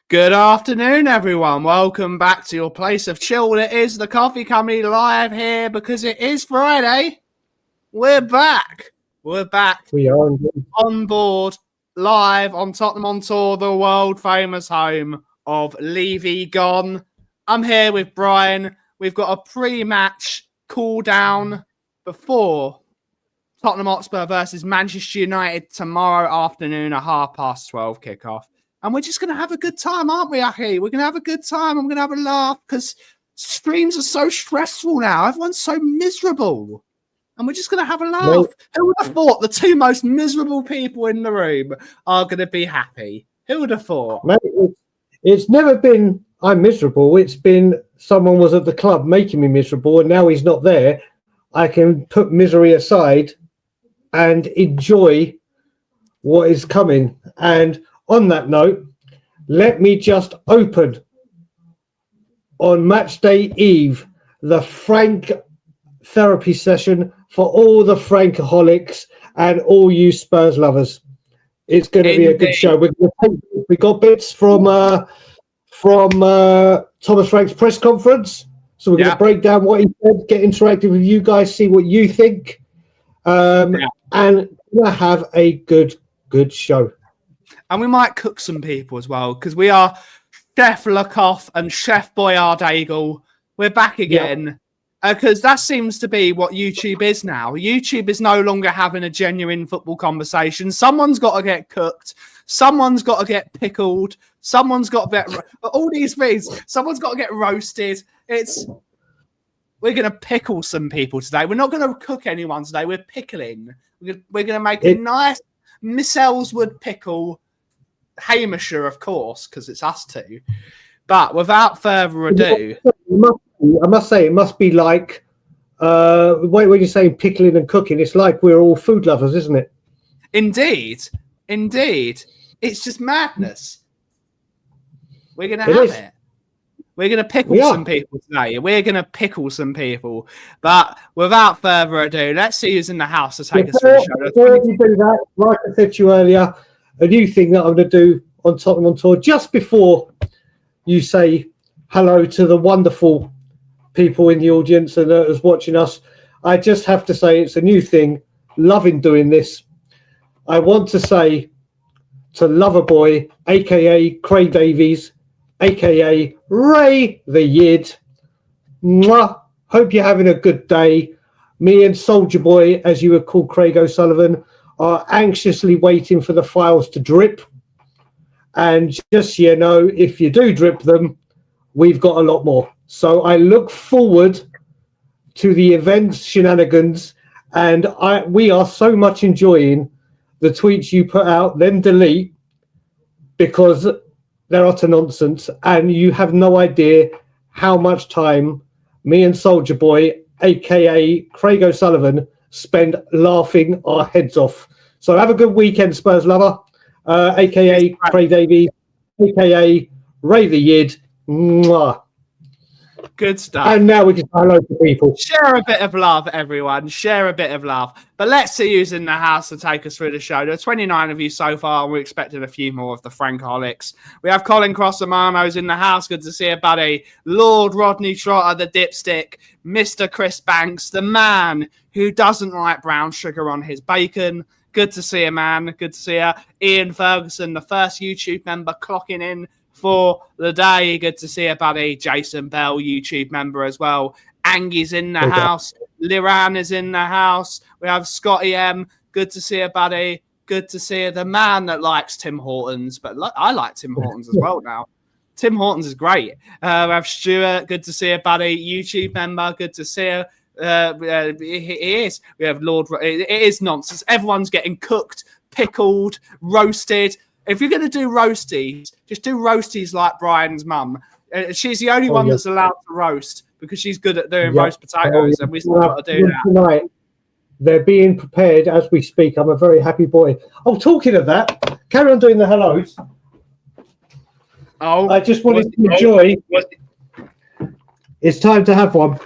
Good afternoon, everyone. Welcome back to your place of chill. It is the Kauffie Company live here because it is Friday. We're back. We are on board live on Tottenham on Tour, the world famous home of Levy Gone. I'm here with Brian. We've got a pre-match cool down before Tottenham Hotspur versus Manchester United tomorrow afternoon at 12:30 kickoff. And we're just going to have a good time, aren't we, Aki? We're going to have a good time. I'm going to have a laugh because streams are so stressful now. Everyone's so miserable. And we're just going to have a laugh. Mate, Who would have thought the two most miserable people in the room are going to be happy? Who would have thought? Mate, it's never been I'm miserable. It's been someone was at the club making me miserable and now he's not there. I can put misery aside and enjoy what is coming. And on that note, let me just open on match day eve the Frank therapy session for all the Frankaholics and all you Spurs lovers. It's going to be a good show. We got bits from Thomas Frank's press conference, so we're going to break down what he said, get interactive with you guys, see what you think, and we'll have a good show. And we might cook some people as well, because we are Chef Kauff and Chef Boyard Dagul. We're back again, because that seems to be what YouTube is now. YouTube is no longer having a genuine football conversation. Someone's got to get cooked. Someone's got to get pickled. Someone's got to get... all these things. Someone's got to get roasted. We're going to pickle some people today. We're not going to cook anyone today. We're pickling. We're going to make a nice Miss Ellswood pickle. Hamisher, of course, because it's us two. But without further ado, I must say it must be like when you're saying pickling and cooking, it's like we're all food lovers, isn't it? Indeed. It's just madness. We're gonna have it. We're gonna pickle some people today. We're gonna pickle some people. But without further ado, let's see who's in the house to take us through the show. Before you do that, like I said to you earlier, a new thing that I'm going to do on Tottenham on Tour, just before you say hello to the wonderful people in the audience and those watching us, I just have to say it's a new thing. Loving doing this. I want to say to Loverboy, a.k.a. Craig Davies, a.k.a. Ray the Yid, mwah, hope you're having a good day. Me and Soldier Boy, as you would call Craig O'Sullivan, are anxiously waiting for the files to drip. And just so you know, if you do drip them, we've got a lot more. So I look forward to the events shenanigans, and we are so much enjoying the tweets you put out, then delete, because they're utter nonsense, and you have no idea how much time me and Soldier Boy, aka Craig O'Sullivan, spend laughing our heads off. So have a good weekend, Spurs lover, a.k.a. Craig Davies, a.k.a. Ray the Yid. Mwah. Good stuff. And now we can say hello to people. Share a bit of love, everyone. Share a bit of love. But let's see who's in the house to take us through the show. There are 29 of you so far, and we're expecting a few more of the Frankaholics. We have Colin Cross-Amano's in the house. Good to see you, buddy. Lord Rodney Trotter, the dipstick. Mr. Chris Banks, the man who doesn't like brown sugar on his bacon. Good to see you, man. Good to see you. Ian Ferguson, the first YouTube member clocking in for the day. Good to see you, buddy. Jason Bell, YouTube member as well. Angie's in the house. Liran is in the house. We have Scotty M. Good to see you, buddy. Good to see you. The man that likes Tim Hortons, but I like Tim Hortons as well now. Tim Hortons is great. We have Stuart. Good to see you, buddy. YouTube member. Good to see you. He is. We have Lord. It is nonsense. Everyone's getting cooked, pickled, roasted. If you're going to do roasties, just do roasties like Brian's mum. She's the only one that's allowed to roast because she's good at doing roast potatoes, and we still got to do that. Tonight, they're being prepared as we speak. I'm a very happy boy. Oh, talking of that, carry on doing the hellos. Oh, I just wanted to enjoy. It's time to have one.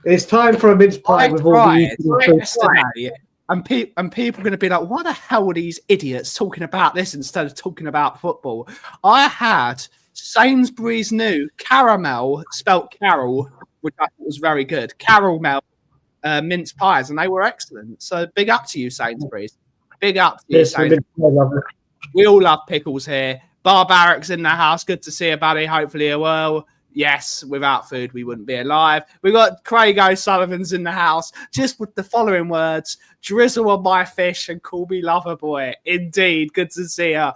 It's time for a mince pie with all the And people are going to be like, why the hell are these idiots talking about this instead of talking about football? I had Sainsbury's new caramel, spelt Carol, which I thought was very good. Caramel mince pies, and they were excellent. So big up to you, Sainsbury's. Big up to you, Sainsbury's. We all love pickles here. Barbaric's in the house. Good to see you, buddy. Hopefully you're well. Yes, without food, we wouldn't be alive. We got Craig O'Sullivan's in the house, just with the following words: drizzle on my fish and call me lover boy. Indeed, good to see you.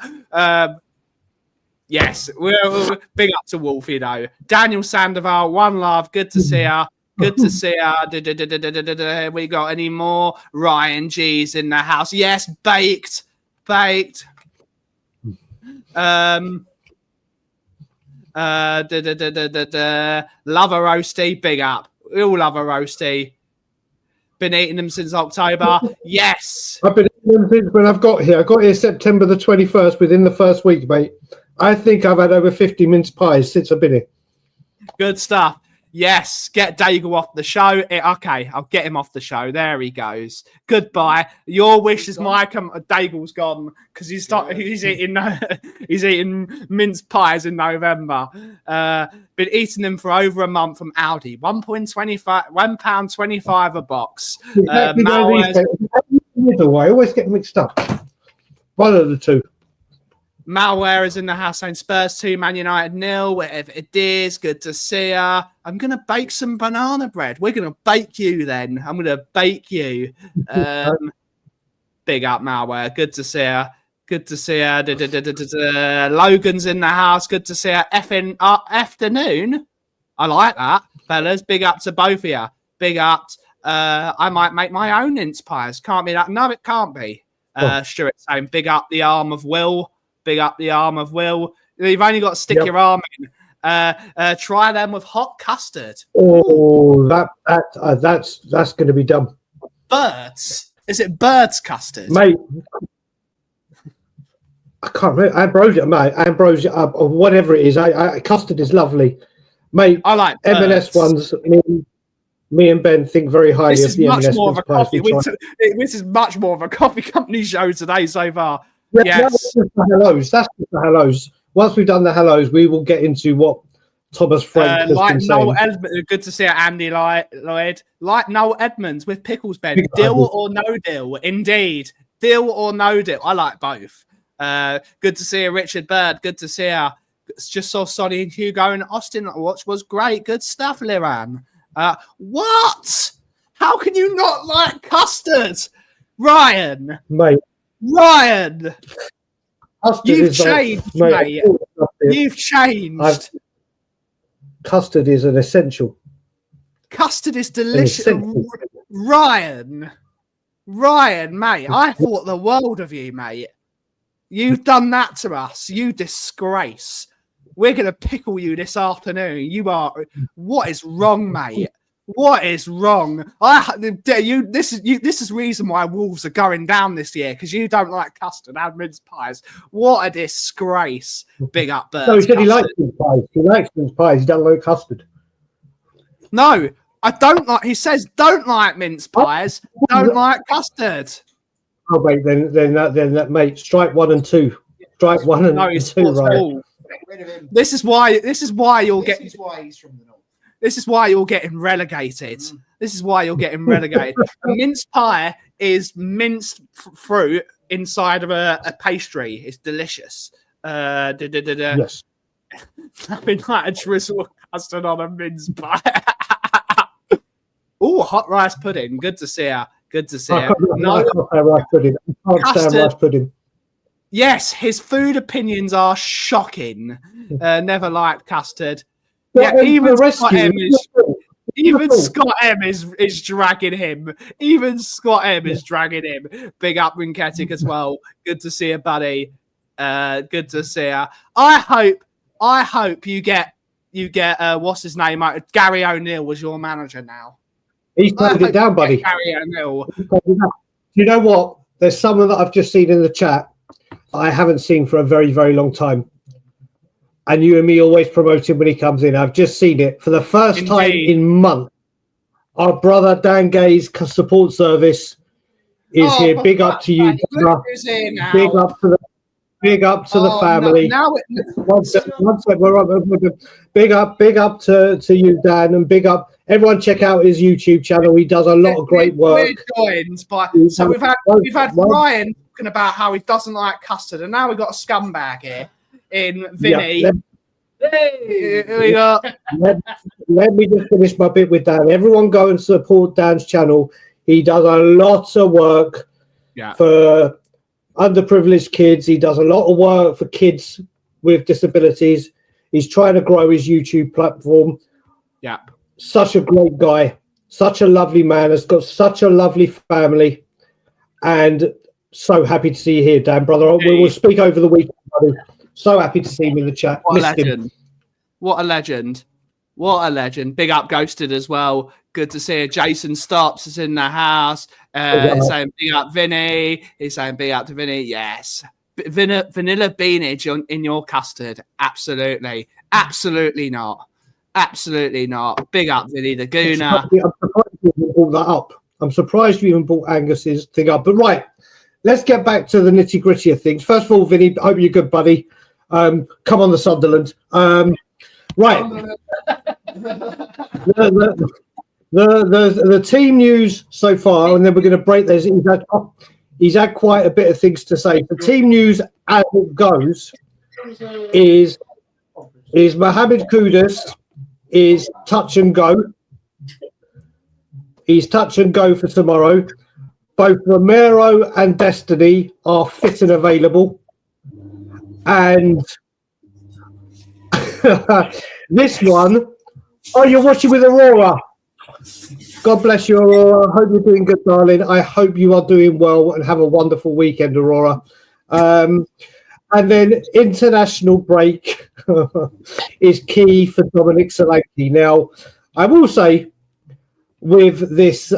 Yes, we're big up to Wolf, you know. Daniel Sandoval, one love. Good to see you. Good to see you. We got any more? Ryan G's in the house. Yes, baked. Love a roasty, big up. We all love a roasty. Been eating them since October. Yes. I've been eating them since when I've got here. I got here September the 21st, within the first week, mate. I think I've had over 50 mince pies since I've been here. Good stuff. Yes, get Dagul off the show. Okay, I'll get him off the show. There he goes. Goodbye. Your wish is my Dagul's gone because he's eating he's eating mince pies in November. Been eating them for over a month from Aldi. £1.25 a box. I always get mixed up. One of the two. Malware is in the house saying Spurs 2, Man United 0, whatever it is. Good to see ya. I'm going to bake some banana bread. We're going to bake you then. I'm going to bake you. Big up, Malware. Good to see ya. Good to see ya. Logan's in the house. Good to see ya. Effing afternoon. I like that, fellas. Big up to both of you. Big up. I might make my own mince pies. Can't be that. No, it can't be. Stuart saying big up the arm of Will. Big up the arm of Will. You've only got to stick your arm in. Try them with hot custard. Oh, that's going to be dumb. Birds? Is it birds custard, mate? I can't remember. Ambrosia, mate. Ambrosia, or whatever it is. Custard is lovely, mate. I like M&S ones. Me and Ben think very highly of the M&S ones. This is much more of a coffee company show today so far. Yeah, yes. That's just the hellos. Once we've done the hellos, we will get into what Thomas Frank has been saying. Good to see Andy Lloyd. Like Noel Edmonds with pickles, Ben. Deal or no deal? Indeed. Deal or no deal? I like both. Good to see you, Richard Bird. Good to see you. Just saw Sonny and Hugo and Austin watch was great. Good stuff, Liran. What? How can you not like custard? Ryan. Mate. Ryan, you've changed, mate. You've changed. Custard is an essential. Custard is delicious. Ryan, mate, I thought the world of you, mate. You've done that to us. You disgrace. We're going to pickle you this afternoon. What is wrong, mate? What is wrong? This is reason why Wolves are going down this year because you don't like custard and mince pies. What a disgrace! Big up, Birds. No, he said he likes mince pies. He likes mince pies. He doesn't like custard. No, I don't like. He says don't like mince pies. Don't like custard. Oh wait, then that mate. Strike 1 and 2. Strike 1 and 2. Right. This is why you'll get. This is why he's from the north. This is why you're getting relegated. This is why you're getting relegated. A mince pie is minced fruit inside of a pastry. It's delicious. Yes. Nothing like a drizzle of custard on a mince pie. Oh, hot rice pudding. Good to see you. Good to see you. I can't stand rice pudding. I can't stand rice pudding. Yes, his food opinions are shocking. Never liked custard. Yeah, even Scott M is dragging him. Even Scott M is dragging him. Big up Rinketic as well. Good to see you, buddy. Good to see you. I hope you get what's his name? Gary O'Neill was your manager now. He's played it down, buddy. Gary O'Neill. You know what? There's someone that I've just seen in the chat I haven't seen for a very, very long time. And you and me always promote him when he comes in. I've just seen it for the first time in months. Our brother Dan Gay's support service is here. Big up to you. Big up to the family. One sec, big up to you, Dan, and big up everyone. Check out his YouTube channel. He does a lot of great work. So we've had Ryan talking about how he doesn't like custard, and now we've got a scumbag here in Vinny. Let me just finish my bit with Dan. Everyone go and support Dan's channel. He does a lot of work for underprivileged kids. He does a lot of work for kids with disabilities. He's trying to grow his YouTube platform. Such a great guy, such a lovely man, has got such a lovely family, and so happy to see you here, Dan, brother. We will speak over the weekend, buddy. So happy to see him in the chat. What a legend. Big up Ghosted as well. Good to see you. Jason Stops is in the house. He's saying big up Vinny. He's saying big up to Vinny. Yes. Vanilla beanage in your custard. Absolutely. Absolutely not. Absolutely not. Big up Vinny the Gooner. I'm surprised you even brought Angus's thing up. But right, let's get back to the nitty gritty of things. First of all, Vinny, I hope you're good, buddy. Come on, the Sunderland. Right. The team news so far, and then we're going to break this. He's had quite a bit of things to say. The team news as it goes is Mohamed Kudus is touch and go. He's touch and go for tomorrow. Both Romero and Destiny are fit and available. And this one, you're watching with Aurora. God bless you, Aurora. I hope you're doing good, darling. I hope you are doing well and have a wonderful weekend, Aurora. And then international break is key for Dominic Solanke. Now, I will say with this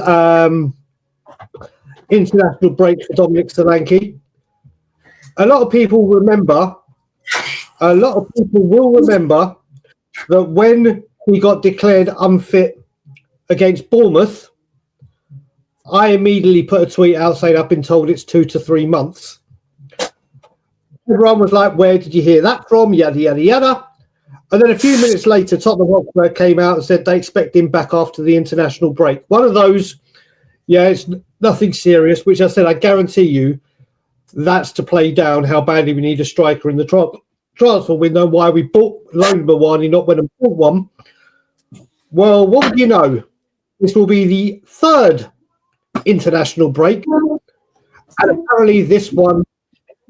international break for Dominic Solanke, a lot of people will remember that when he got declared unfit against Bournemouth, I immediately put a tweet out saying I've been told it's 2 to 3 months. Everyone was like, where did you hear that from? Yada, yada, yada. And then a few minutes later, Tottenham Hotspur came out and said they expect him back after the international break. One of those, it's nothing serious, which I said, I guarantee you that's to play down how badly we need a striker in the transfer window, why we loaned Mawani, not when I bought one. Well, what would you know? This will be the third international break. And apparently this one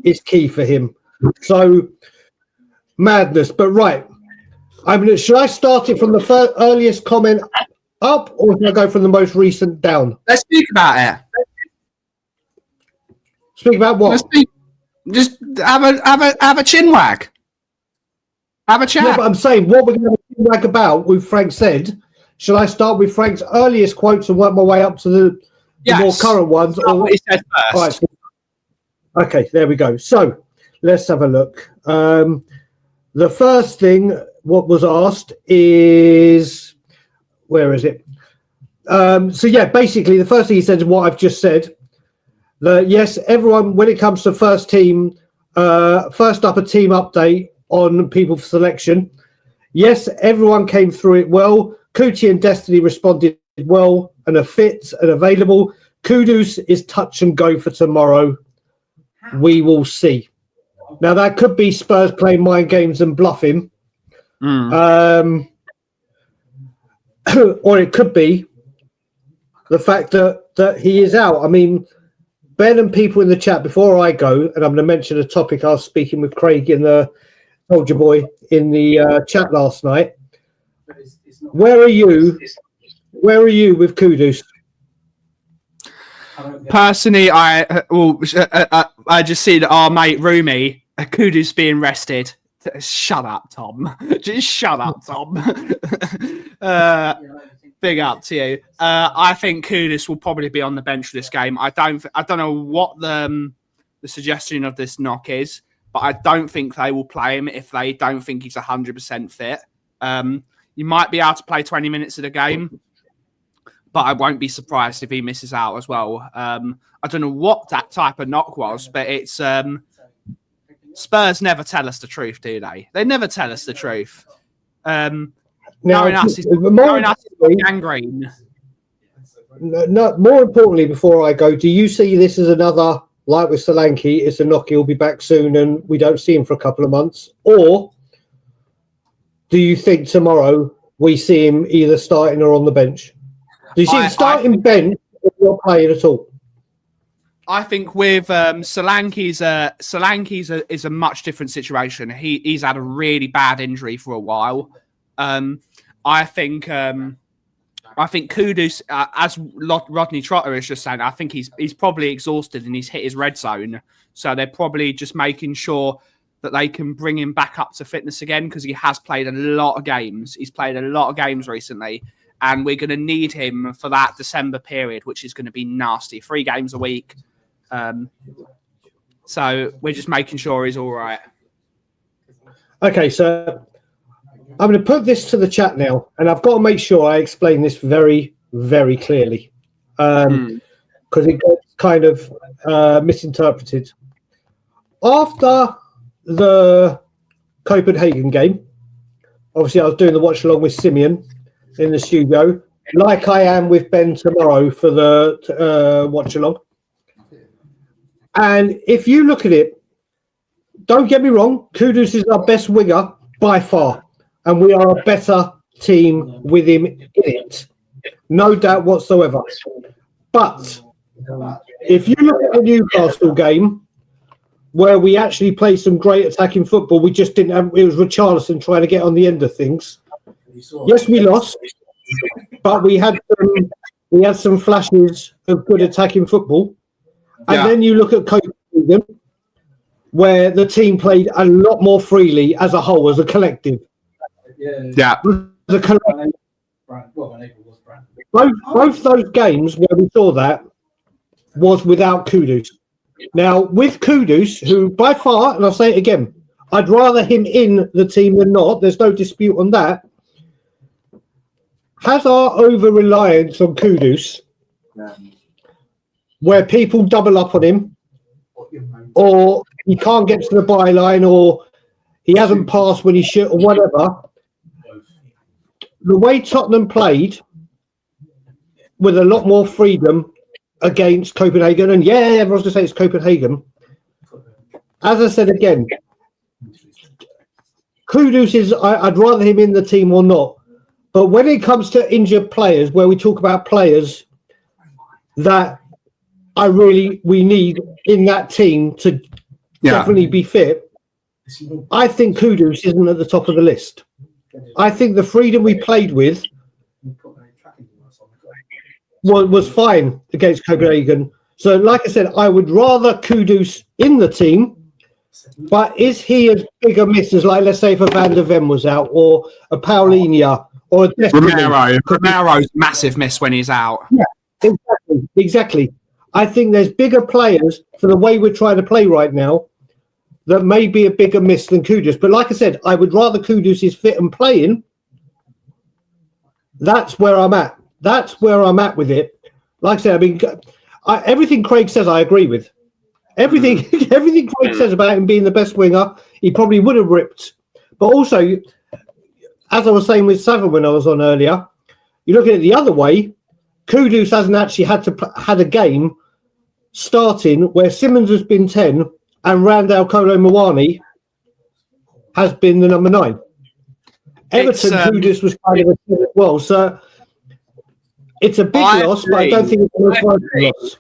is key for him. So, madness. But right, should I start it from the earliest comment up, or should I go from the most recent down? Let's speak about it. Speak about what? Just have a chin wag. Have a chat. Yeah, but I'm saying what we're going to have a chin wag about with Frank said. Should I start with Frank's earliest quotes and work my way up to the more current ones? Or what he said first. Right. Okay, there we go. So let's have a look. The first thing what was asked is, where is it? Basically the first thing he said is what I've just said. Yes, everyone, when it comes to first up a team update on people for selection. Yes, everyone came through it well. Kuti and Destiny responded well and are fit and available. Kudus is touch and go for tomorrow. We will see. Now, that could be Spurs playing mind games and bluffing. Or it could be the fact that he is out. I mean, Ben and people in the chat, before I go, and I'm going to mention a topic I was speaking with Craig in the Soldier Boy in the chat last night. Where are you? Where are you with Kudus? Personally, I just see that our mate Rumi Kudus being rested. Shut up, Tom. Just shut up, Tom. Big up to you. I think Kudus will probably be on the bench for this game. I don't know what the suggestion of this knock is, but I don't think they will play him if they don't think he's 100% fit. You might be able to play 20 minutes of the game, but I won't be surprised if he misses out as well. I don't know what that type of knock was, but it's Spurs never tell us the truth, do they? They never tell us the truth. Knowing us is gangrene. No, more importantly, before I go, do you see this as another, like with Solanke, it's a knock, he'll be back soon and we don't see him for a couple of months? Or do you think tomorrow we see him either starting or on the bench? Do you see him starting bench or not playing at all? I think with Solanke's is a much different situation. He's had a really bad injury for a while. I think Kudus, as Rodney Trotter is just saying, I think he's probably exhausted and he's hit his red zone. So they're probably just making sure that they can bring him back up to fitness again, because he has played a lot of games. He's played a lot of games recently, and we're going to need him for that December period, which is going to be nasty. 3 games a week. So we're just making sure he's all right. Okay, so I'm going to put this to the chat now, and I've got to make sure I explain this very, very clearly, because it gets kind of misinterpreted. After the Copenhagen game, obviously I was doing the watch along with Simeon in the studio, like I am with Ben tomorrow for the watch along. And if you look at it, don't get me wrong, Kudus is our best winger by far, and we are a better team with him in it, no doubt whatsoever. But if you look at the Newcastle game, where we actually played some great attacking football, we just didn't have, it was Richarlison trying to get on the end of things. Yes, we lost, but we had some flashes of good attacking football. And then you look at Copenhagen, where the team played a lot more freely as a whole, as a collective. Yeah. As a collective. Both those games where we saw that was without Kudus. Now, with Kudus, who by far, and I'll say it again, I'd rather him in the team than not, there's no dispute on that, has our over-reliance on Kudus, where people double up on him, or he can't get to the byline, or he hasn't passed when he should, or whatever. The way Tottenham played with a lot more freedom against Copenhagen, and everyone's going to say it's Copenhagen. As I said again, Kudus is, I'd rather him in the team or not. But when it comes to injured players, where we talk about players that we need in that team to definitely be fit, I think Kudus isn't at the top of the list. I think the freedom we played with was fine against Copenhagen. So, like I said, I would rather Kudus in the team, but is he as big a miss as, like, let's say if a Van der Ven was out, or a Paulinho, or a Romero's massive miss when he's out. Yeah, exactly. I think there's bigger players for the way we're trying to play right now that may be a bigger miss than Kudus. But like I said, I would rather Kudus is fit and playing. That's where I'm at. That's where I'm at with it. Like I said, I mean, everything Craig says, I agree with. Everything Craig says about him being the best winger, he probably would have ripped. But also, as I was saying with Savin when I was on earlier, you look at it the other way, Kudus hasn't actually had a game starting where Simmons has been 10 and Randall Kolo Muani has been the number 9. Everton, Kudus was kind of a 10 as well. So it's a big loss, but I don't think it's a loss.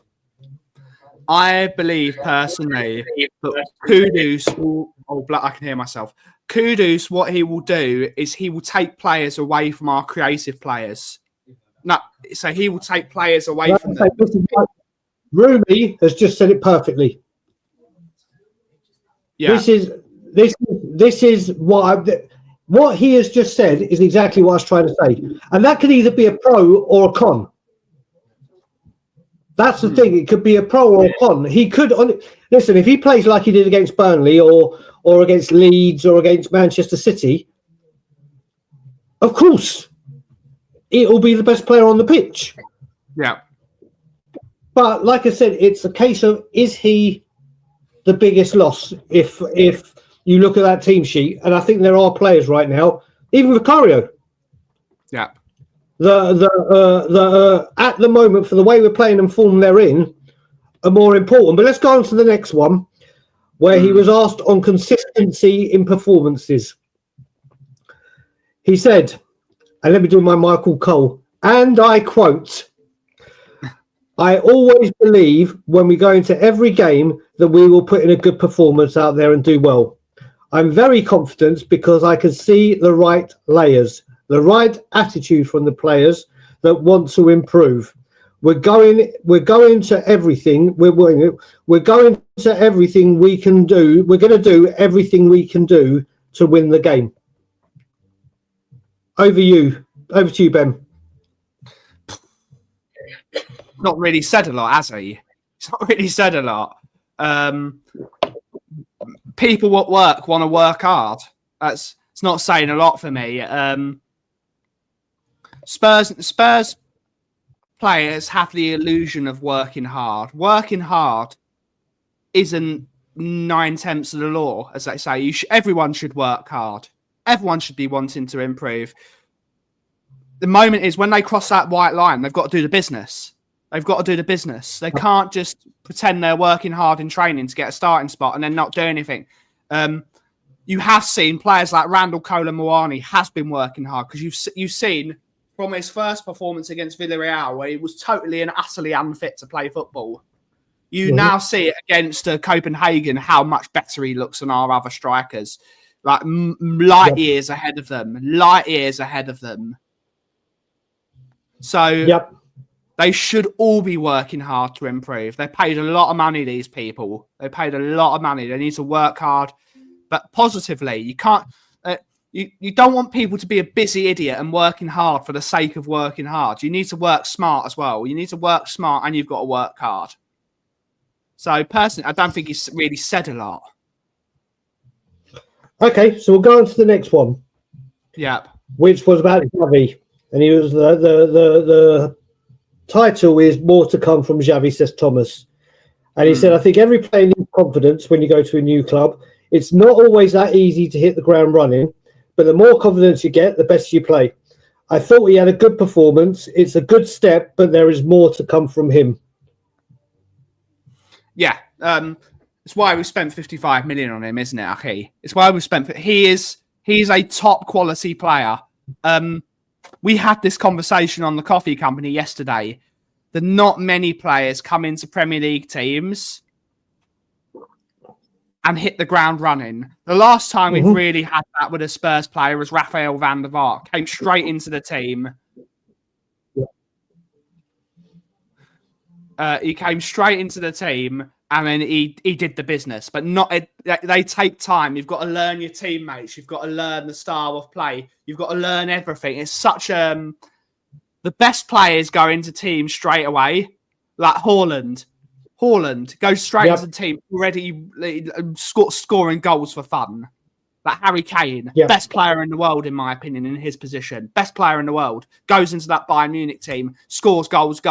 I believe personally that Kudus will... Oh, I can hear myself. Kudus, what he will do is he will take players away from our creative players. No, so he will take players away from them. Rooney has just said it perfectly. Yeah. This is what he has just said is exactly what I was trying to say, and that could either be a pro or a con. That's the thing; it could be a pro or a con. He could listen if he plays like he did against Burnley or against Leeds or against Manchester City. Of course, it will be the best player on the pitch. Yeah. But like I said, it's a case of, is he the biggest loss if you look at that team sheet? And I think there are players right now, even Vicario. Yeah. At the moment, for the way we're playing and form they're in, are more important. But let's go on to the next one, where he was asked on consistency in performances. He said, and let me do my Michael Cole, and I quote, "I always believe when we go into every game that we will put in a good performance out there and do well. I'm very confident because I can see the right layers, the right attitude from the players that want to improve. We're going to everything. We're going to everything we can do. We're going to do everything we can do to win the game." Over to you, Ben. Not really said a lot, has he? He's not really said a lot. People at work want to work hard. It's not saying a lot for me. Spurs players have the illusion of working hard. Working hard isn't 9/10 of the law, as they say. Everyone should work hard. Everyone should be wanting to improve. The moment is when they cross that white line, they've got to do the business. They've got to do the business. They can't just pretend they're working hard in training to get a starting spot and then not do anything. You have seen players like Randall Colomwani has been working hard, because you've seen from his first performance against Villarreal where he was totally and utterly unfit to play football. You now see it against Copenhagen how much better he looks than our other strikers. Like light years ahead of them. Light years ahead of them. So they should all be working hard to improve. They paid a lot of money, these people. They paid a lot of money. They need to work hard, but positively. You can't. You don't want people to be a busy idiot and working hard for the sake of working hard. You need to work smart as well. You need to work smart and you've got to work hard. So personally, I don't think he's really said a lot. Okay, so we'll go on to the next one. Yep. Which was about Xavi. And he was the title is "More to Come from Xavi," says Thomas. And he said, "I think every player needs confidence when you go to a new club. It's not always that easy to hit the ground running, but the more confidence you get, the better you play. I thought he had a good performance. It's a good step, but there is more to come from him." Yeah. It's why we spent 55 million on him, isn't it, Aki? It's why we spent. He's a top quality player. We had this conversation on the Kauffie Company yesterday that not many players come into Premier League teams and hit the ground running. The last time we've really had that with a Spurs player was Rafael van der Vaart. Came straight into the team. He came straight into the team and then he did the business. But they take time. You've got to learn your teammates. You've got to learn the style of play. You've got to learn everything. It's such the best players go into teams straight away. Like Haaland goes straight into the team already scoring goals for fun. Like Harry Kane, best player in the world, in my opinion, in his position. Best player in the world. Goes into that Bayern Munich team, scores goals.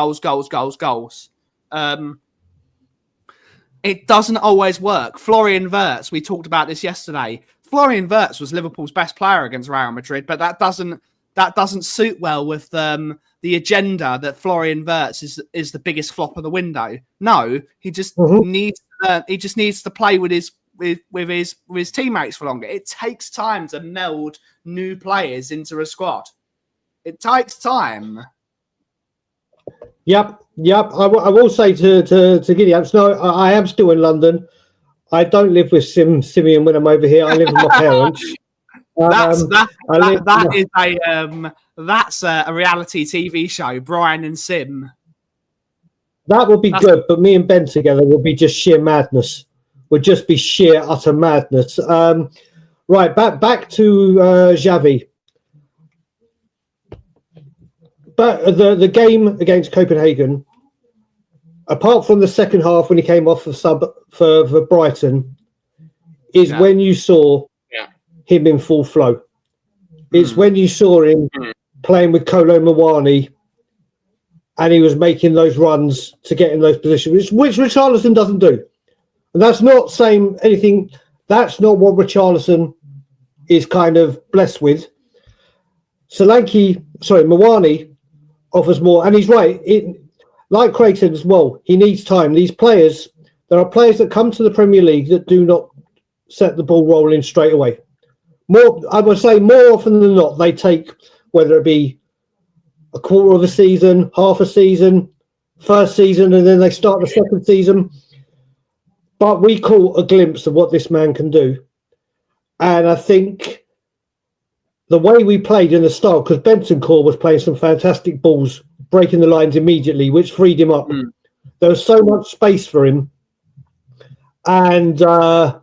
It doesn't always work. Florian Wirtz, we talked about this yesterday. Florian Wirtz was Liverpool's best player against Real Madrid, but that doesn't suit well with the agenda that Florian Wirtz is the biggest flop of the window. No, he just needs to play with his teammates for longer. It takes time to meld new players into a squad. It takes time. Yep. I will say to Gideon, no, I am still in London. I don't live with Simeon when I'm over here. I live with my parents. That's a reality TV show, Brian and Sim. That would be good, but me and Ben together would be just sheer madness. Would just be sheer utter madness. Right, back to Xavi. But the game against Copenhagen, apart from the second half when he came off the sub for Brighton, is when you saw him in full flow. It's when you saw him playing with Colomwani and he was making those runs to get in those positions, which Richarlison doesn't do. And that's not saying anything. That's not what Richarlison is kind of blessed with. Mawani offers more, and he's right. Like Craig said as well, he needs time. These players, there are players that come to the Premier League that do not set the ball rolling straight away. I would say more often than not, they take, whether it be a quarter of a season, half a season, first season, and then they start the second season. But we caught a glimpse of what this man can do. And I think the way we played in the start, because Bentancur was playing some fantastic balls, breaking the lines immediately, which freed him up. There was so much space for him. And so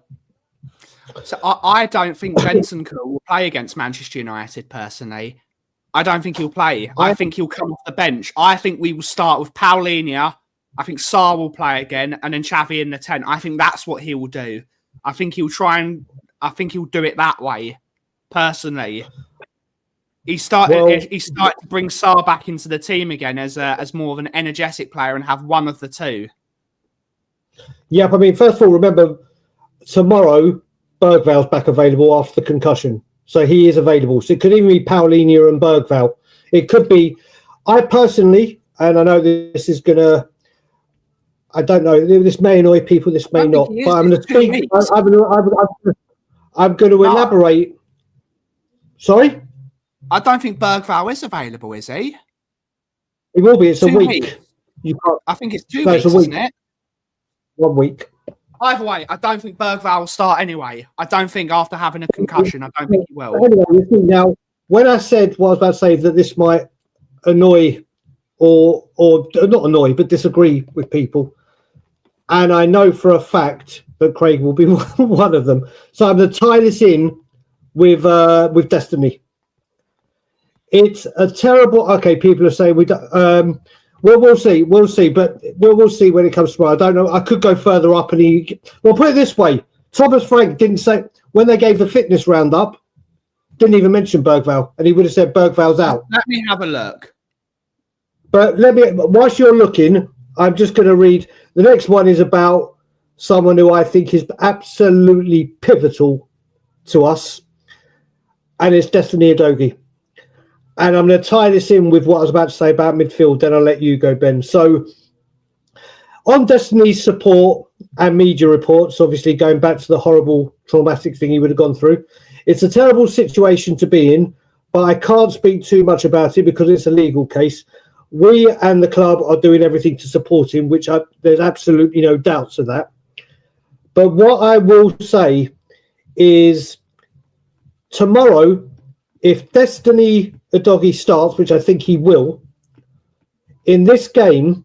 I don't think Bentancur will play against Manchester United, personally. I don't think he'll play. I think he'll come off the bench. I think we will start with Paulinho. I think Sarr will play again, and then Xavi in the 10. I think that's what he will do. I think he'll do it that way, personally. He started to bring Sarr back into the team again as more of an energetic player and have one of the two. Yeah, I mean, first of all, remember, tomorrow, Bergval's back available after the concussion. So he is available. So it could even be Paulinho and Bergval. It could be, I personally, and I know this is going to, I don't know, this may annoy people, this may not, but I'm going to speak, I'm going to elaborate. Sorry? I don't think Bergval is available, is he? It will be, it's a week. I think it's 2 weeks, isn't it? 1 week. Either way, I don't think Bergval will start anyway. I don't think after having a concussion, I don't think he will. Anyway, now, when I said what I was about to say, that this might annoy or not annoy, but disagree with people, and I know for a fact that Craig will be one of them. So I'm going to tie this in with Destiny. It's a terrible. Okay, people are saying we don't. Well, we'll see, but we'll see when it comes to. I don't know. I could go further up, and well, put it this way: Thomas Frank didn't say when they gave the fitness roundup, didn't even mention Bergval, and he would have said Bergval's out. Let me have a look. But whilst you're looking, I'm just going to read. The next one is about someone who I think is absolutely pivotal to us, and it's Destiny Udogie. And I'm going to tie this in with what I was about to say about midfield, then I'll let you go, Ben. So on Destiny's support and media reports, obviously going back to the horrible traumatic thing he would have gone through, it's a terrible situation to be in, but I can't speak too much about it because it's a legal case. We and the club are doing everything to support him, which there's absolutely no doubts of that. But what I will say is tomorrow, if Destiny Udogie starts, which I think he will, in this game,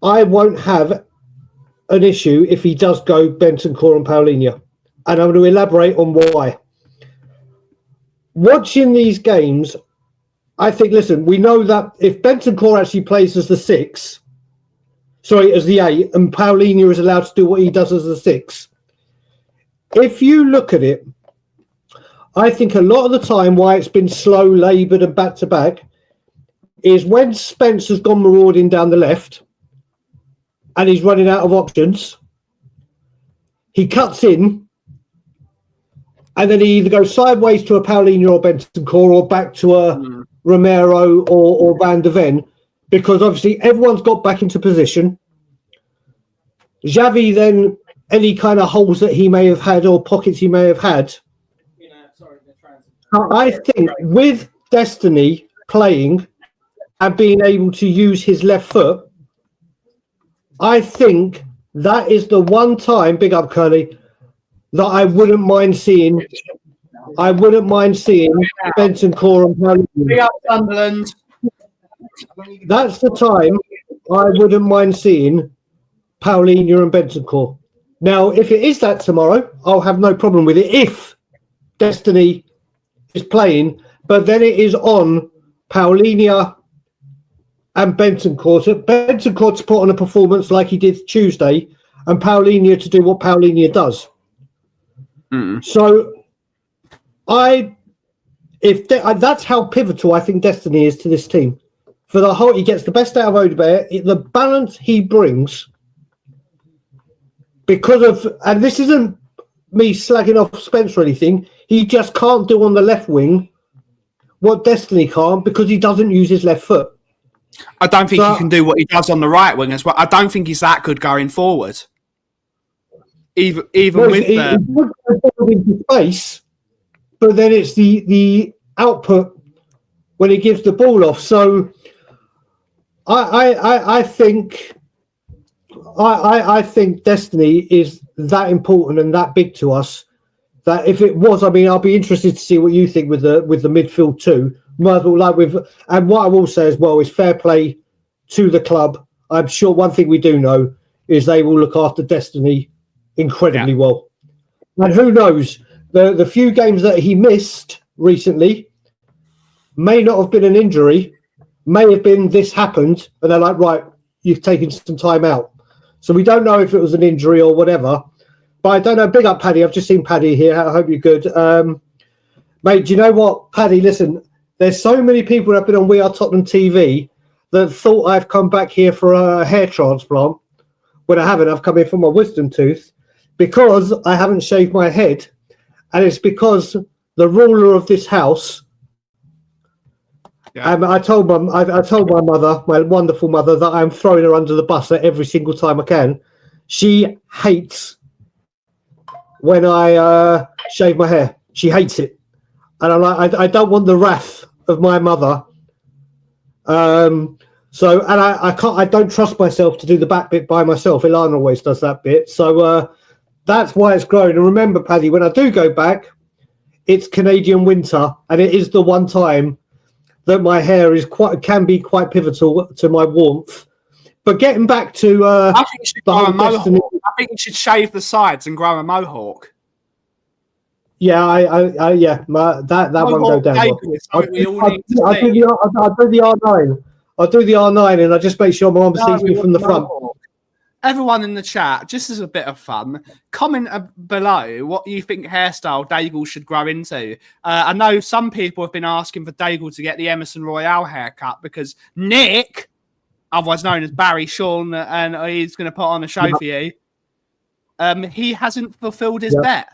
I won't have an issue if he does go Bentancur and Paulinho. And I'm going to elaborate on why. Watching these games, I think, listen, we know that if Bentancur actually plays as the 6, as the 8, and Paulinho is allowed to do what he does as the 6, if you look at it, I think a lot of the time why it's been slow, laboured and back-to-back is when Spence has gone marauding down the left and he's running out of options, he cuts in and then he either goes sideways to a Paulinho or Bentancur or back to a Romero or Van de Ven, because obviously everyone's got back into position. Xavi then, any kind of holes that he may have had or pockets he may have had, I think with Destiny playing and being able to use his left foot, I think that is the one time, big up Curly, that I wouldn't mind seeing. I wouldn't mind seeing Bentancur and Paulinho. Big up Sunderland. That's the time I wouldn't mind seeing Paulinho and Bentancur. Now, if it is that tomorrow, I'll have no problem with it if Destiny is playing, but then it is on Paulinho and Bentancur. So Bentancur to put on a performance like he did Tuesday, and Paulinho to do what Paulinho does. So, that's how pivotal I think Destiny is to this team. for the whole. He gets the best out of Odegaard. The balance he brings, because of, and this isn't me slagging off Spence or anything. He just can't do on the left wing what Destiny can't because he doesn't use his left foot. I don't think he can do what he does on the right wing as well. I don't think he's that good going forward. Even with the space, but then it's the output when he gives the ball off. So I think Destiny is that important and that big to us that if it was, I mean, I'll be interested to see what you think with the midfield too. And what I will say as well is fair play to the club. I'm sure one thing we do know is they will look after Destiny incredibly well. And who knows, the few games that he missed recently may not have been an injury, may have been this happened, and they're like, right, you've taken some time out. So we don't know if it was an injury or whatever. But I don't know. Big up, Paddy. I've just seen Paddy here. I hope you're good. Mate, do you know what, Paddy, listen, there's so many people that have been on We Are Tottenham TV that thought I've come back here for a hair transplant when I haven't. I've come here for my wisdom tooth because I haven't shaved my head. And it's because the ruler of this house, I told my mother, my wonderful mother, that I'm throwing her under the bus every single time I can. She hates when I shave my hair. She hates it. And I'm like, I don't want the wrath of my mother. So I don't trust myself to do the back bit by myself. Ilana always does that bit. So that's why it's growing. And remember, Paddy, when I do go back, it's Canadian winter, and it is the one time that my hair can be quite pivotal to my warmth. But getting back to I think you should grow a mohawk. I think you should shave the sides and grow a mohawk. Yeah, that won't go down. I'll do the R9. I'll do the R9, and I just make sure my mum sees me from the front. Everyone in the chat, just as a bit of fun, comment below what you think hairstyle Dagul should grow into. I know some people have been asking for Dagul to get the Emerson Royale haircut because Nick, otherwise known as Barry Sean, and he's going to put on a show for you. He hasn't fulfilled his bet.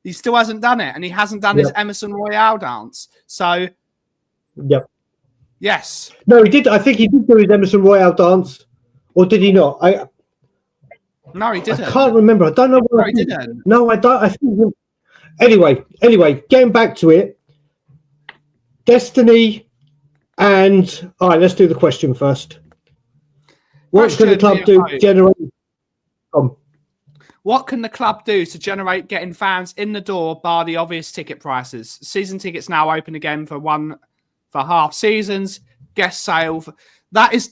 He still hasn't done it, and he hasn't done his Emerson Royale dance. So, yes. No, he did. I think he did do his Emerson Royale dance, or did he not? No, he didn't. I can't remember. I don't know. No, he didn't. No, I don't. I think. Anyway, getting back to it. Destiny, and all right. Let's do the question first. What can the club do to generate? What can the club do to generate getting fans in the door, bar the obvious ticket prices? Season tickets now open again for half seasons. Guest sale. That is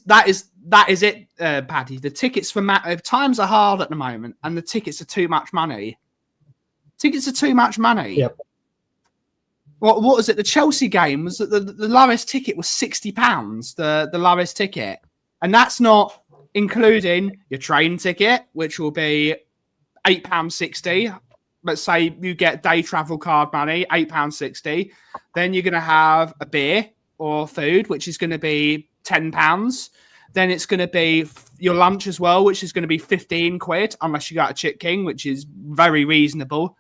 it, Paddy. The tickets for times are hard at the moment, and the tickets are too much money. Tickets are too much money. Yep. What was it? The Chelsea game was the lowest ticket was £60. The lowest ticket, and that's not including your train ticket, which will be £8.60. Let's say you get day travel card money, £8.60. Then you're going to have a beer or food, which is going to be £10. Then it's going to be your lunch as well, which is going to be 15 quid, unless you got a Chick King, which is very reasonable.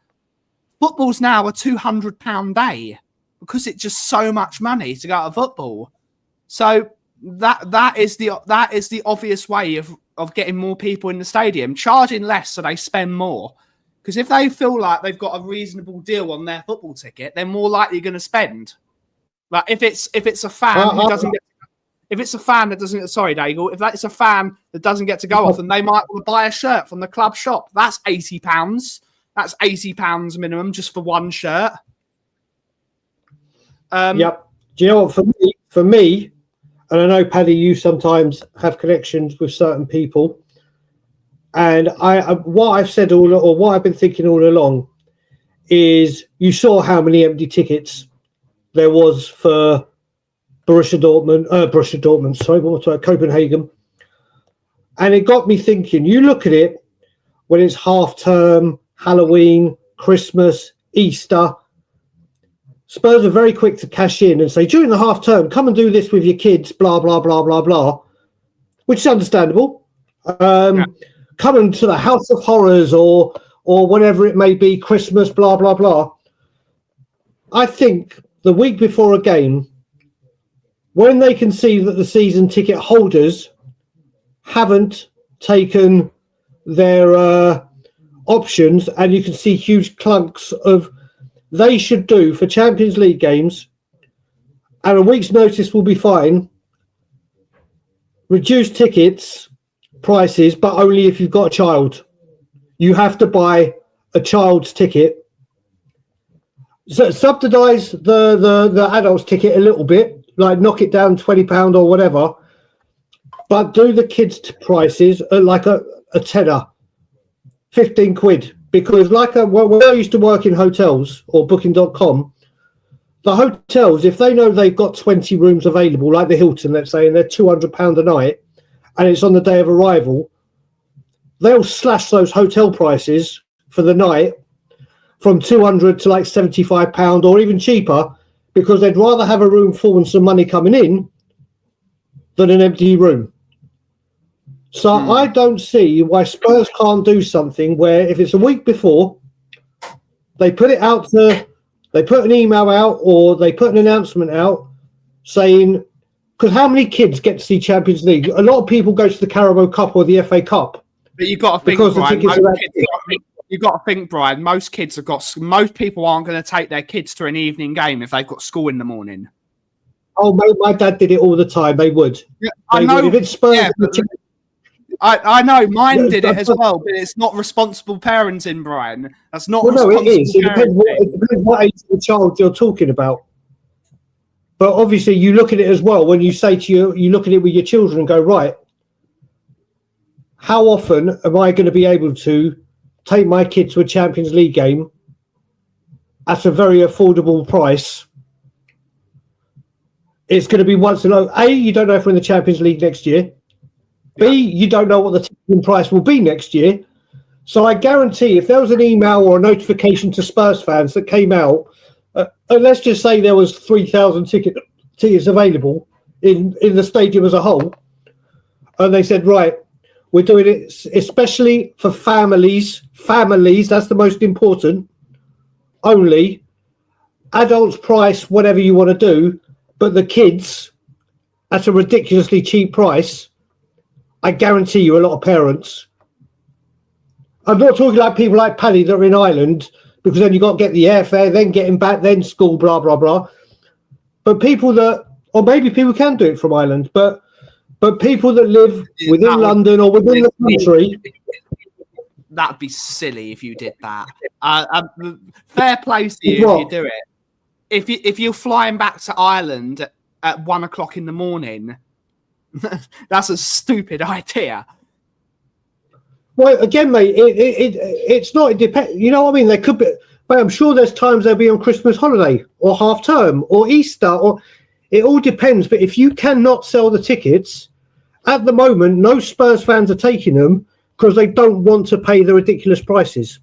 Football's now a £200 day because it's just so much money to go to football. So that is the obvious way of getting more people in the stadium, charging less so they spend more. Because if they feel like they've got a reasonable deal on their football ticket, they're more likely going to spend. Like if it's a fan who doesn't get, if it's a fan that doesn't, sorry, Dagul, if that's a fan that doesn't get to go off, then they might want to buy a shirt from the club shop. That's £80. That's £80 minimum just for one shirt. Yep. Do you know what? For me, and I know, Paddy, you sometimes have connections with certain people, and what I've said what I've been thinking all along is you saw how many empty tickets there was for Copenhagen. And it got me thinking, you look at it when it's half term, Halloween, Christmas, Easter, Spurs are very quick to cash in and say, during the half term, come and do this with your kids, blah, blah, blah, blah, blah, which is understandable. Come into the House of Horrors or whatever it may be, Christmas, blah, blah, blah. I think the week before a game, when they can see that the season ticket holders haven't taken their options, and you can see huge clunks of they should do for Champions League games, and a week's notice will be fine. Reduce tickets prices, but only if you've got a child. You have to buy a child's ticket. So subsidise the adult's ticket a little bit, like knock it down £20 or whatever, but do the kids' prices at like a tenner, 15 quid. Because when I used to work in hotels or booking.com, the hotels, if they know they've got 20 rooms available, like the Hilton, let's say, and they're £200 a night, and it's on the day of arrival, they'll slash those hotel prices for the night from £200 to like £75 or even cheaper, because they'd rather have a room full and some money coming in than an empty room. So I don't see why Spurs can't do something where if it's a week before, they put it out they put an email out or they put an announcement out saying, because how many kids get to see Champions League? A lot of people go to the Carabao Cup or the FA Cup. But you've got to think, Brian, most people aren't going to take their kids to an evening game if they've got school in the morning. Oh, my dad did it all the time. They would. Yeah, I know. If it's Spurs, I know. Mine did it as well, but it's not responsible parenting, Brian. That's not responsible parenting. No, it is. It depends what age of the child you're talking about. But obviously, you look at it as well. When you say you look at it with your children and go, right, how often am I going to be able to take my kid to a Champions League game at a very affordable price? It's going to be once in a while. A, you don't know if we're in the Champions League next year. B, you don't know what the ticketing price will be next year. So I guarantee if there was an email or a notification to Spurs fans that came out, and let's just say there was 3,000 tickets available in the stadium as a whole, and they said, right, we're doing it especially for families, that's the most important, only, adults price, whatever you want to do, but the kids at a ridiculously cheap price. I guarantee you a lot of parents. I'm not talking like people like Paddy that are in Ireland, because then you've got to get the airfare, then getting back, then school, blah, blah, blah. But people that, or maybe people can do it from Ireland, but people that live within London or within the country. That'd be silly if you did that. Fair play to you if you do it. If you're flying back to Ireland at 1 o'clock in the morning, that's a stupid idea. Well, again, mate, it's not. It depends. You know what I mean? There could be, but I'm sure there's times they'll be on Christmas holiday or half term or Easter, or it all depends. But if you cannot sell the tickets at the moment, no Spurs fans are taking them because they don't want to pay the ridiculous prices.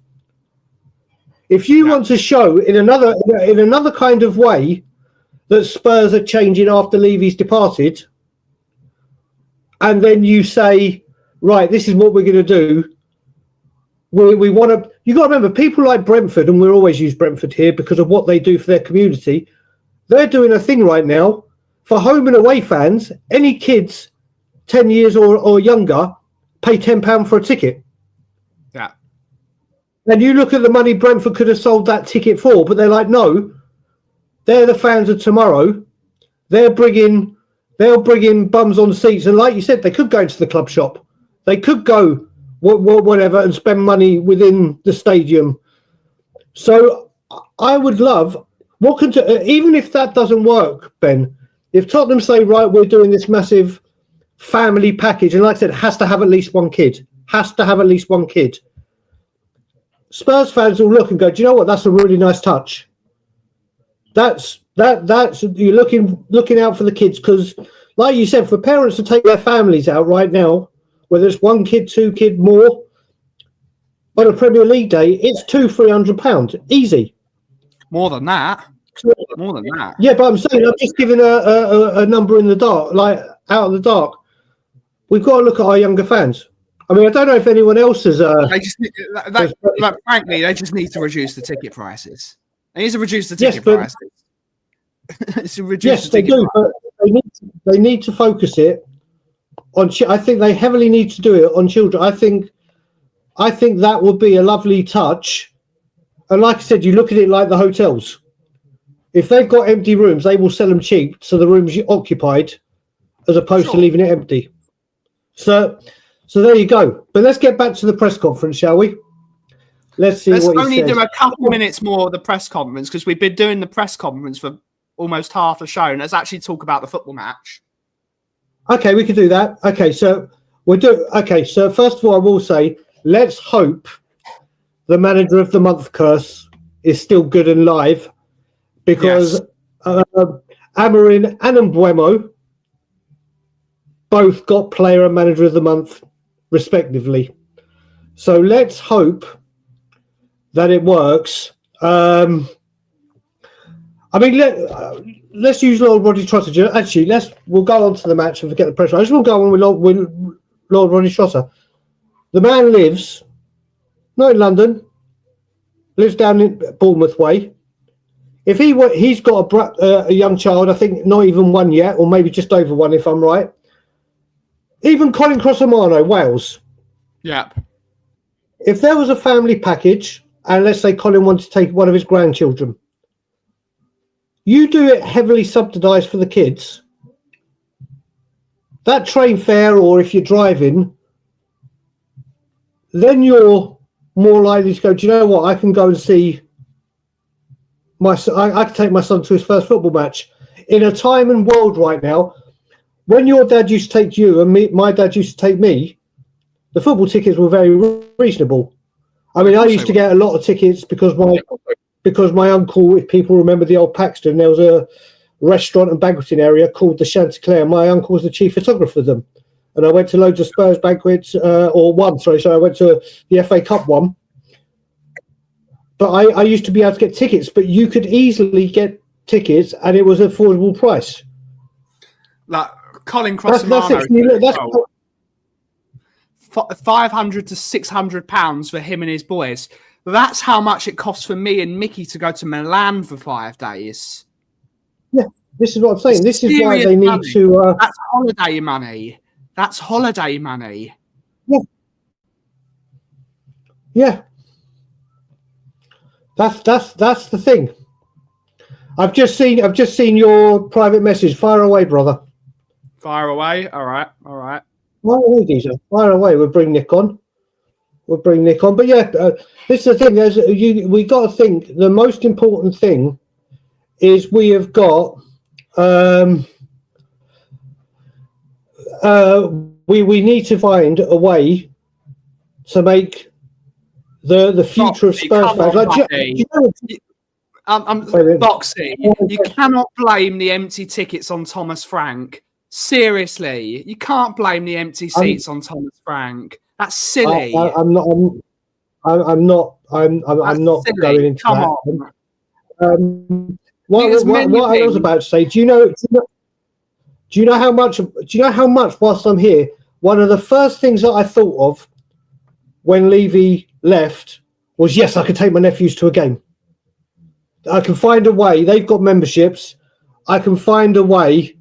If you want to show in another kind of way that Spurs are changing after Levy's departed, and then you say, right, this is what we're going to do. We want to. You got to remember, people like Brentford, and we always use Brentford here because of what they do for their community. They're doing a thing right now for home and away fans. Any kids 10 years or younger pay £10 for a ticket. Yeah. And you look at the money Brentford could have sold that ticket for, but they're like, no, they're the fans of tomorrow. They'll bring in bums on seats, and like you said, they could go into the club shop. They could go whatever and spend money within the stadium. So I would love even if that doesn't work, Ben. If Tottenham say, right, we're doing this massive family package, and like I said, has to have at least one kid. Spurs fans will look and go, do you know what? That's a really nice touch. That's you're looking out for the kids, because like you said, for parents to take their families out right now, whether it's one kid, two kid, more on a Premier League day, it's £200-300 easy. More than that. More than that. Yeah, but I'm saying I'm just giving a number in the dark, like out of the dark. We've got to look at our younger fans. I mean, I don't know if anyone else has. They just, frankly, they just need to reduce the ticket prices. They need to reduce the ticket prices. Yes, they do, but they need to focus it on. I think they heavily need to do it on children. I think that would be a lovely touch. And like I said, you look at it like the hotels. If they've got empty rooms, they will sell them cheap, so the room's occupied, as opposed to leaving it empty. So there you go. But let's get back to the press conference, shall we? Let's see. Let's only do a couple minutes more of the press conference, because we've been doing the press conference for almost half a show, and let's actually talk about the football match. Okay, we could do that. Okay, so so first of all, I will say, let's hope the manager of the month curse is still good and live, because Amorim and Mbeumo both got player and manager of the month respectively. So let's hope that it works. I mean, let's use Lord Rodney Trotter. Actually, we'll go on to the match and forget the pressure. I just want to go on with Lord Rodney Trotter. The man lives not in London, lives down in Bournemouth way. If he's got a young child, I think not even one yet, or maybe just over one, if I'm right. Even Colin Cross-Amano, Wales. Yep. If there was a family package, and let's say Colin wanted to take one of his grandchildren, you do it heavily subsidised for the kids. That train fare, or if you're driving, then you're more likely to go, do you know what? I can go and see I can take my son to his first football match. In a time and world right now, when your dad used to take you and my dad used to take me, the football tickets were very reasonable. I mean, I used to get a lot of tickets because my uncle, if people remember the old Paxton, there was a restaurant and banqueting area called the Chanticleer. My uncle was the chief photographer of them. And I went to loads of Spurs banquets, so I went to the FA Cup one. But I used to be able to get tickets, but you could easily get tickets and it was an affordable price. Like Colin Cross-Amano, £500 to £600 for him and his boys. That's how much it costs for me and Mickey to go to Milan for 5 days. Yeah, this is what I'm saying. This is why they need to. That's holiday money. That's holiday money. Yeah. Yeah. That's the thing. I've just seen your private message. Fire away, brother. Fire away. All right. Fire away, geezer. Fire away. We'll bring Nick on. But yeah, this is the thing. We got to think. The most important thing is we have got. We need to find a way to make the future of Spurs fans. Boxy, you cannot blame the empty tickets on Thomas Frank. Seriously, you can't blame the empty seats on Thomas Frank. That's silly. I'm not going into that. What I was about to say, do you know how much whilst I'm here, one of the first things that I thought of when Levy left was, yes, I could take my nephews to a game. I can find a way. They've got memberships. I can find a way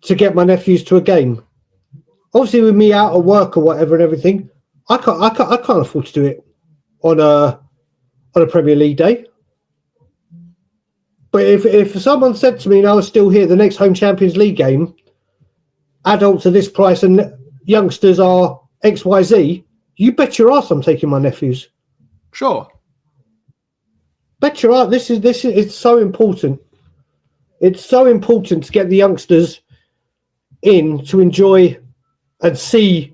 to get my nephews to a game. Obviously, with me out of work or whatever and everything, I can't afford to do it on a Premier League day. But if someone said to me, and I was still here, the next home Champions League game, adults are this price and youngsters are XYZ, you bet your ass I'm taking my nephews. Sure. Bet your ass. This is it's so important. It's so important to get the youngsters in to enjoy and see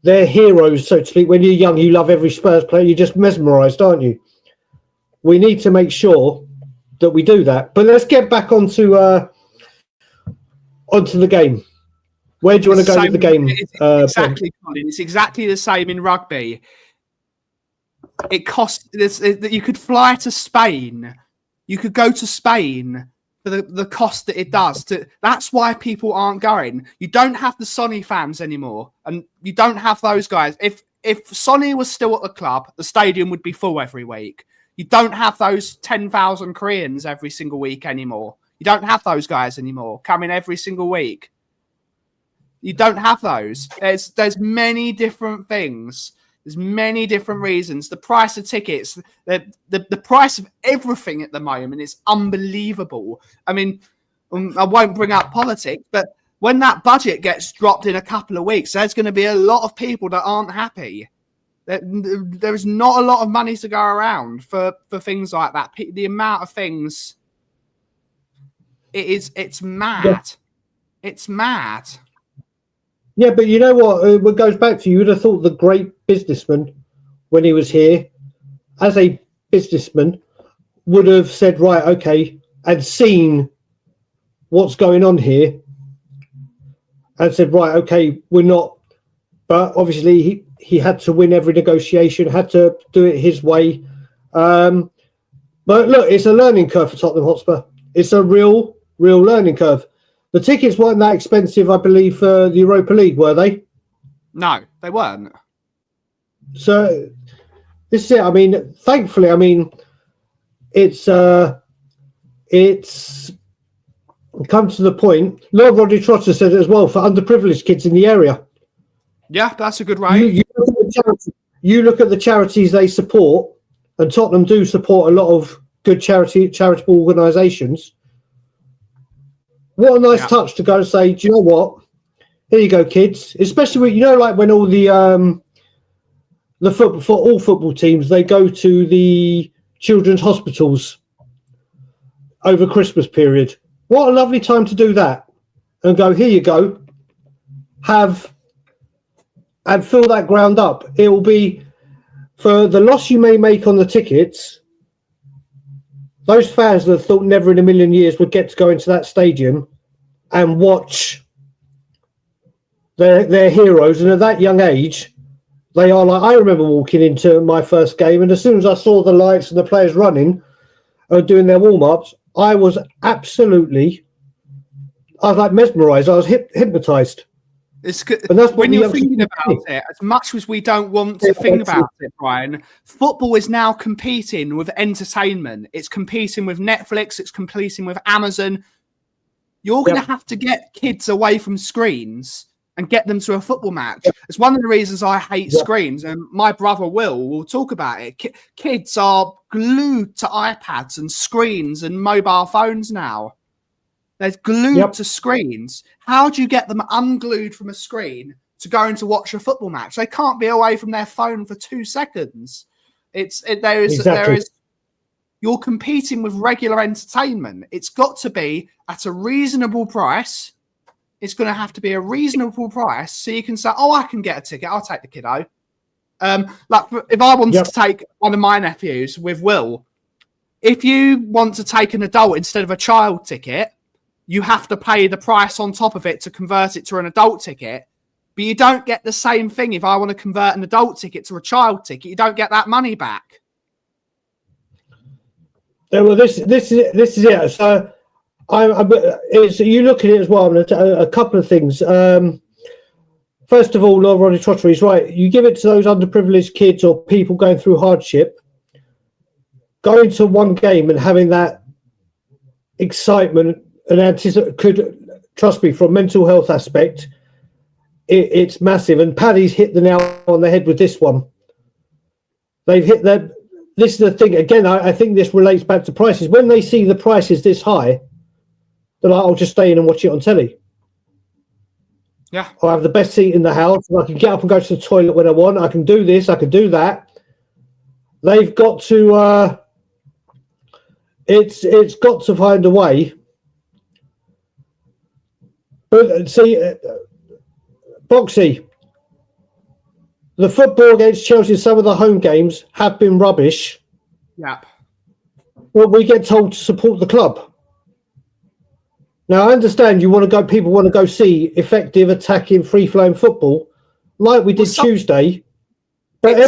their heroes, so to speak. When you're young, you love every Spurs player. You're just mesmerised, aren't you? We need to make sure that we do that. But let's get back onto the game. Where do you want to go with the game? Exactly, Colin. It's exactly the same in rugby. It costs that you could fly to Spain. You could go to Spain for the cost that it does. That's why people aren't going. You don't have the Sonny fans anymore, and you don't have those guys. If Sonny was still at the club, the stadium would be full every week. You don't have those 10,000 Koreans every single week anymore. You don't have those guys anymore coming every single week. You don't have those. There's many different things. There's many different reasons. The price of tickets, the price of everything at the moment is unbelievable. I mean, I won't bring up politics, but when that budget gets dropped in a couple of weeks, there's going to be a lot of people that aren't happy. There's not a lot of money to go around for things like that. The amount of things, it's mad. Yeah. It's mad. Yeah, but you know what? What goes back to, you would have thought the great businessman, when he was here, as a businessman, would have said, right, okay, and seen what's going on here, and said, right, okay, we're not. But obviously, he had to win every negotiation, had to do it his way. But look, it's a learning curve for Tottenham Hotspur. It's a real learning curve. The tickets weren't that expensive, I believe, for the Europa League, were they? No, they weren't. So this is it. I mean, thankfully, it's come to the point. Lord Roddy Trotter said it as well, for underprivileged kids in the area. Yeah, that's a good rate. You look at the charities they support, and Tottenham do support a lot of good charitable organisations. What a nice touch to go and say, do you know what? Here you go, kids. Especially when, like when all the football, for all football teams, they go to the children's hospitals over Christmas period. What a lovely time to do that. And go, here you go. And fill that ground up. It will be, for the loss you may make on the tickets, those fans that thought never in a million years would get to go into that stadium and watch their heroes. And at that young age, they are like, I remember walking into my first game, and as soon as I saw the lights and the players running and doing their warm-ups, I was like mesmerised. I was hypnotised. And that's when you're thinking about it, as much as we don't want to think about it, Brian, football is now competing with entertainment. It's competing with Netflix. It's competing with Amazon. You're going to have to get kids away from screens and get them to a football match. It's one of the reasons I hate screens, and my brother will talk about it. Kids are glued to iPads and screens and mobile phones now. They're glued to screens. How do you get them unglued from a screen to go and to watch a football match? They can't be away from their phone for 2 seconds. There is. You're competing with regular entertainment. It's got to be at a reasonable price. It's going to have to be a reasonable price so you can say, "Oh, I can get a ticket. I'll take the kiddo." Like if I wanted to take one of my nephews with Will, if you want to take an adult instead of a child ticket, you have to pay the price on top of it to convert it to an adult ticket. But you don't get the same thing if I want to convert an adult ticket to a child ticket. You don't get that money back. Yeah, well, this is it. So you look at it as well. A couple of things. First of all, Lord Roddy Trotter is right. You give it to those underprivileged kids or people going through hardship. Going to one game and having that excitement and trust me, from a mental health aspect, it's massive. And Paddy's hit the nail on the head with this one. They've hit that. This is the thing. Again, I think this relates back to prices. When they see the prices this high, they're like, I'll just stay in and watch it on telly. Yeah. I have the best seat in the house. I can get up and go to the toilet when I want. I can do this. I can do that. They've got to... It's got to find a way. But see, Boxy, the football against Chelsea, some of the home games have been rubbish. Yeah. Well, we get told to support the club. Now, I understand people want to go see effective, attacking, free-flowing football, like we did Tuesday. But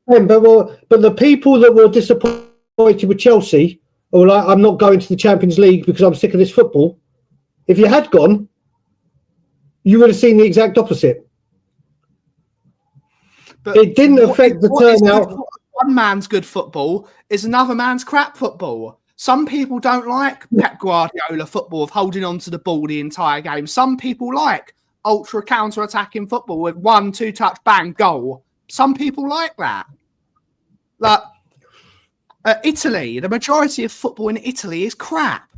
but the people that were disappointed disappointed with Chelsea, or like, I'm not going to the Champions League because I'm sick of this football. If you had gone, you would have seen the exact opposite. But it didn't affect the turnout. One man's good football is another man's crap football. Some people don't like Pep Guardiola football of holding on to the ball the entire game. Some people like ultra counter-attacking football with 1-2 touch, bang, goal. Some people like that. Like Italy, the majority of football in Italy is crap.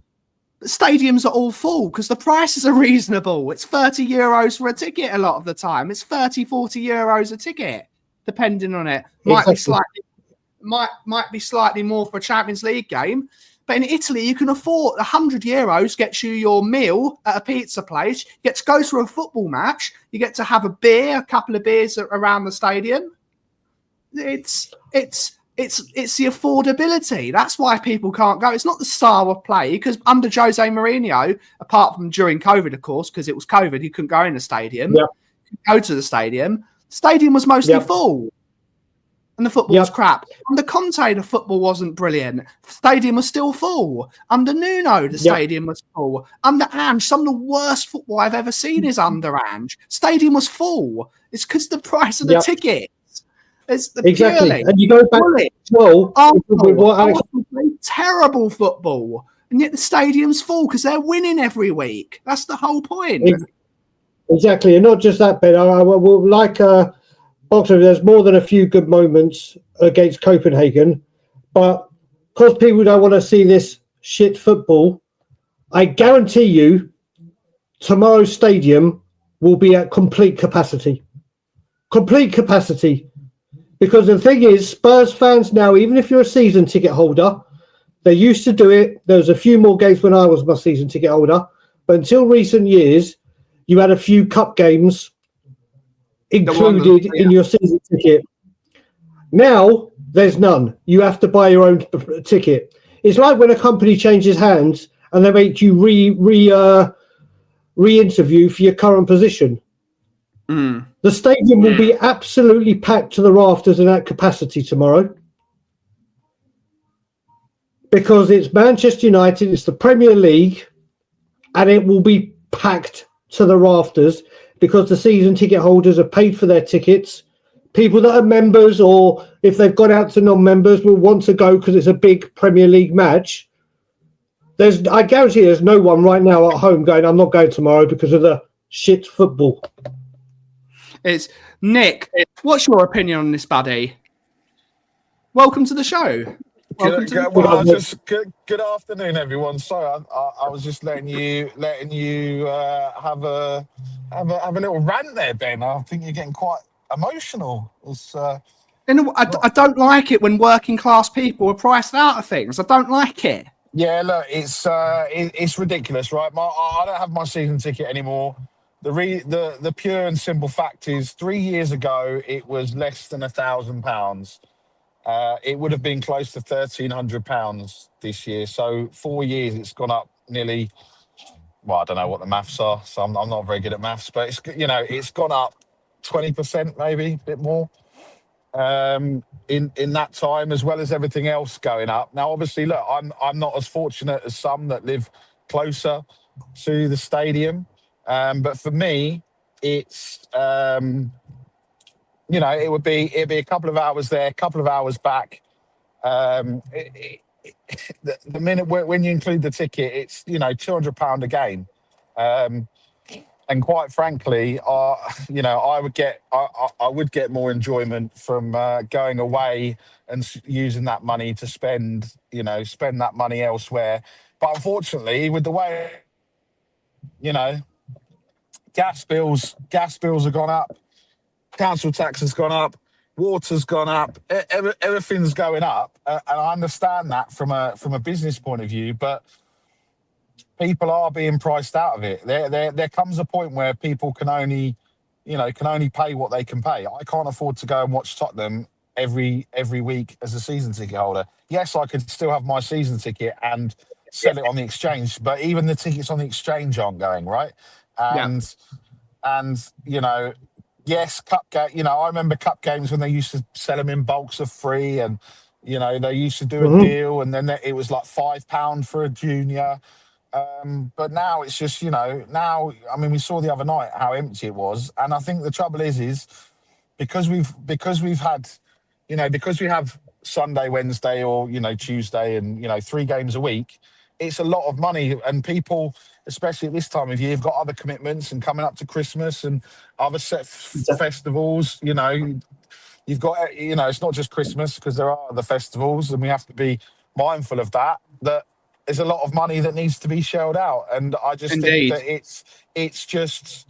The stadiums are all full because the prices are reasonable. It's 30 euros for a ticket a lot of the time. It's 30, 40 euros a ticket, depending on it. Might be slightly more for a Champions League game. But in Italy, you can afford 100 euros gets you your meal at a pizza place. You get to go to a football match. You get to have a couple of beers around the stadium. It's the affordability. That's why people can't go. It's not the style of play, because under Jose Mourinho, apart from during COVID, of course, because it was COVID, you couldn't go in the stadium. Yeah. Go to the stadium. Stadium was mostly full. And the football was crap. Under Conte, the football wasn't brilliant. Stadium was still full. Under Nuno, the stadium was full. Under Ange, some of the worst football I've ever seen is under Ange. Stadium was full. It's because the price of the ticket. It's exactly. Purely, and you go back terrible football. And yet the stadium's full because they're winning every week. That's the whole point. Exactly. And not just that, Ben. I will like Boxer, there's more than a few good moments against Copenhagen, but because people don't want to see this shit football, I guarantee you tomorrow's stadium will be at complete capacity. Complete capacity. Because the thing is, Spurs fans now, even if you're a season ticket holder, they used to do it. There was a few more games when I was my season ticket holder, but until recent years, you had a few cup games included in your season ticket. Now there's none. You have to buy your own ticket. It's like when a company changes hands and they make you re-interview for your current position. The stadium will be absolutely packed to the rafters and at capacity tomorrow, because it's Manchester United, it's the Premier League, and it will be packed to the rafters because the season ticket holders have paid for their tickets. People that are members, or if they've gone out to non-members, will want to go because it's a big Premier League match. I guarantee there's no one right now at home going, I'm not going tomorrow because of the shit football. It's Nick. What's your opinion on this, buddy? Welcome to the show. Good afternoon, everyone. Sorry, I was just letting you have a little rant there, Ben. I think you're getting quite emotional. I don't like it when working class people are priced out of things. I don't like it. Yeah, look, it's ridiculous, right? I don't have my season ticket anymore. The pure and simple fact is, 3 years ago it was less than £1,000. It would have been close to £1,300 this year. So 4 years, it's gone up nearly. Well, I don't know what the maths are, so I'm not very good at maths, but it's gone up 20%, maybe a bit more in that time, as well as everything else going up. Now, obviously, look, I'm not as fortunate as some that live closer to the stadium, but for me, it's. It'd be a couple of hours there, a couple of hours back. The minute when you include the ticket, it's £200 a game, and quite frankly, I would get more enjoyment from going away and using that money to spend that money elsewhere. But unfortunately, with the way gas bills have gone up. Council tax has gone up, water's gone up, everything's going up, and I understand that from a business point of view. But people are being priced out of it. There comes a point where people can only pay what they can pay. I can't afford to go and watch Tottenham every week as a season ticket holder. Yes, I could still have my season ticket and sell it on the exchange, but even the tickets on the exchange aren't going right. Yes, cup game. I remember cup games when they used to sell them in bulks of 3, and You know, they used to do a deal, and then it was like £5 for a junior. But now it's just, you know, now, I mean, we saw the other night how empty it was. And I think the trouble is because we've had, you know, because we have Sunday, Wednesday, or, you know, Tuesday, and, you know, 3 games a week, it's a lot of money. And people, especially at this time of year, have got other commitments, and coming up to Christmas and other festivals, you know, you've got, you know, it's not just Christmas, because there are other festivals, and we have to be mindful of that there's a lot of money that needs to be shelled out. And I just think that it's just,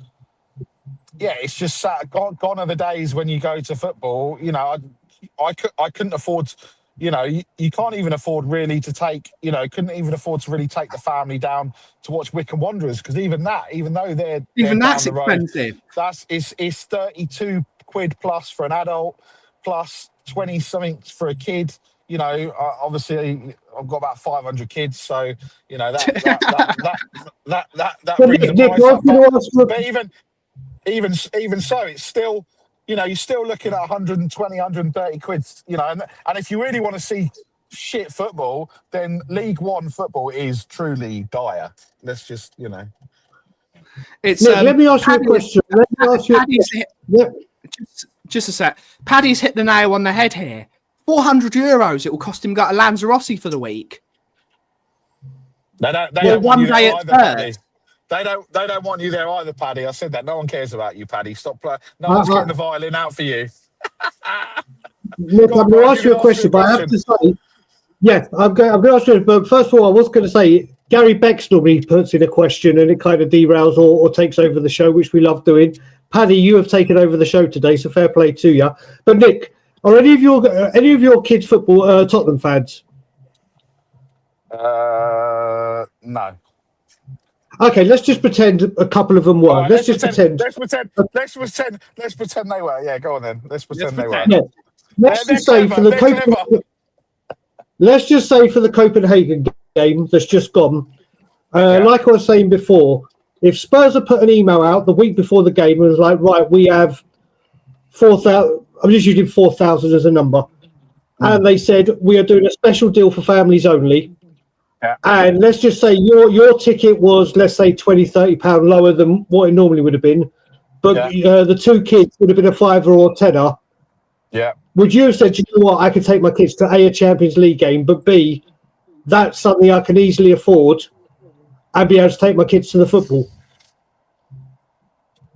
yeah, it's just gone are the days when you go to football. You know, I couldn't afford, you know, you can't even afford really to take, you know, couldn't even afford to really take the family down to watch Wycombe Wanderers, because even though they're that's down the road, expensive. It's 32 quid plus for an adult, plus 20 something for a kid. You know, obviously I've got about 500 kids, so you know that brings the price up. But even so, it's still, you know, you're still looking at 120, 130 quid. You know, and if you really want to see shit football, then League One football is truly dire. Let's just, you know. It's Nick, let me ask you a question. Just a sec. Paddy's hit the nail on the head here. €400 it will cost him go to Lanzarote for the week. They don't want you there either, Paddy. They don't want you there either, Paddy. I said that. No one cares about you, Paddy. Stop playing. No one's getting the violin out for you. Nick, I'm going to ask you a question, but I have to say, yeah, I'm going to ask you. But first of all, I was going to say, Gary Beck's normally puts in a question, and it kind of derails or takes over the show, which we love doing. Paddy, you have taken over the show today, so fair play to you. But Nick, are any of your kids football Tottenham fans? No. Okay, let's just pretend a couple of them were. Right, let's pretend they were. Yeah, go on then. Let's pretend they were. Yeah. Let's just say for the Copenhagen game that's just gone. Like I was saying before, if Spurs had put an email out the week before the game and was like, right, we have 4,000. I'm just using 4,000 as a number, and they said we are doing a special deal for families only. Yeah. And let's just say your ticket was, let's say, £20-30 lower than what it normally would have been, but the 2 kids would have been a £5 or a £10. Yeah. Would you have said, you know what, I can take my kids to A Champions League game, but B, that's something I can easily afford, and be able to take my kids to the football?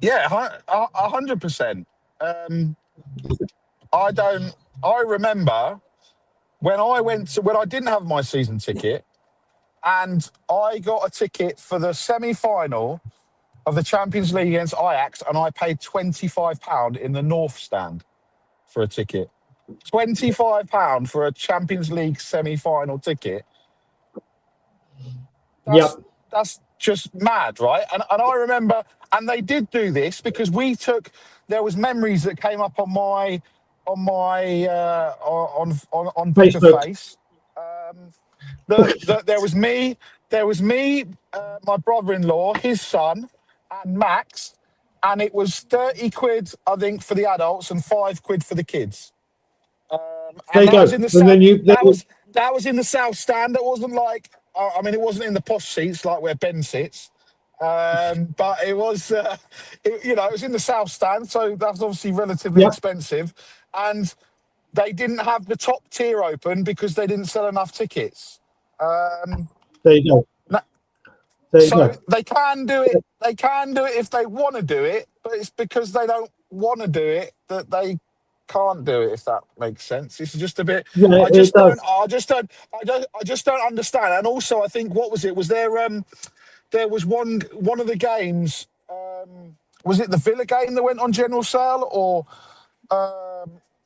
Yeah, 100%. I remember when I didn't have my season ticket, and I got a ticket for the semi-final of the Champions League against Ajax, and I paid £25 in the North Stand for a ticket. £25 for a Champions League semi-final ticket. That's just mad, right? And I remember, and they did do this because there was memories that came up on Twitter Face. There was me, my brother-in-law, his son, and Max, and it was 30 quid, I think, for the adults and 5 quid for the kids. There you go. That was in the South Stand. It wasn't like, I mean, it wasn't in the posh seats like where Ben sits, but it was, it was in the South Stand, so that's obviously relatively expensive, and they didn't have the top tier open because they didn't sell enough tickets. There you go. They can do it. They can do it if they want to do it, but it's because they don't want to do it that they can't do it. If that makes sense, it's just a bit. Yeah, I just don't understand. And also, I think what was it? Was there? There was one of the games. Was it the Villa game that went on general sale, or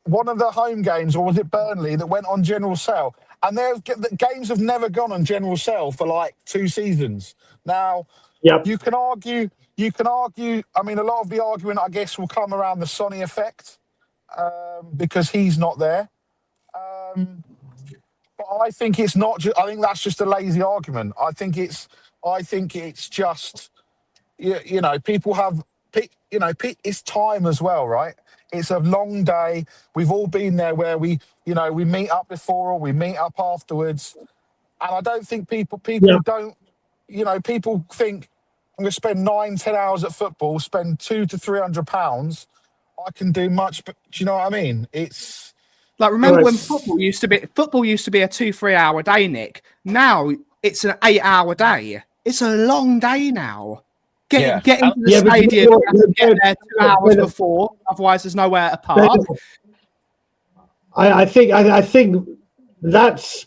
one of the home games, or was it Burnley that went on general sale? And the games have never gone on general sale for like 2 seasons. Now, you can argue. I mean, a lot of the argument, I guess, will come around the Sonny effect because he's not there. But I think it's not. I think that's just a lazy argument. I think it's just, people have. It's time as well, right? It's a long day. We've all been there where we meet up before or we meet up afterwards. And I don't think people don't, people think I'm going to spend 9-10 hours at football, spend £200 to £300. I can do much, but do you know what I mean? It's like, remember when football used to be a 2-3 hour day, Nick? Now it's an 8-hour day. It's a long day now. Getting to the stadium, you have to get there 2 hours before, otherwise there's nowhere to park. I think that's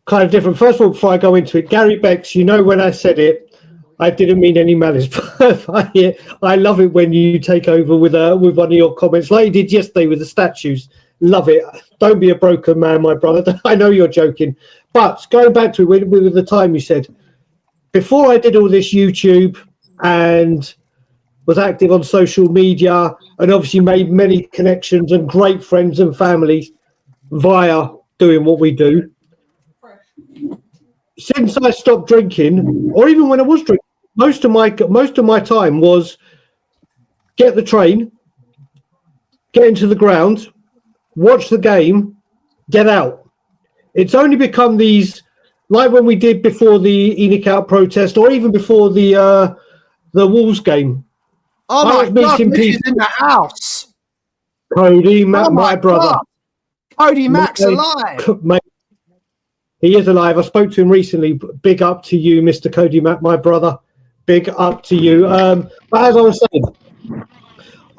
kind of different. First of all, before I go into it, Gary Becks, when I said it, I didn't mean any malice, but I love it when you take over with one of your comments, like you did yesterday with the statues. Love it. Don't be a broken man, my brother. I know you're joking. But going back to it, with the time you said, before I did all this YouTube and was active on social media and obviously made many connections and great friends and family via doing what we do. Since I stopped drinking, or even when I was drinking, most of my time was get the train, get into the ground, watch the game, get out. It's only become these, like when we did before the Enoch out protest, or even before the Wolves game. Oh my God, Mitch is in the house. Cody, my brother. God. Cody Mack's alive. Mate, he is alive. I spoke to him recently. Big up to you, Mr. Cody Mack, my brother. Big up to you. But as I was saying,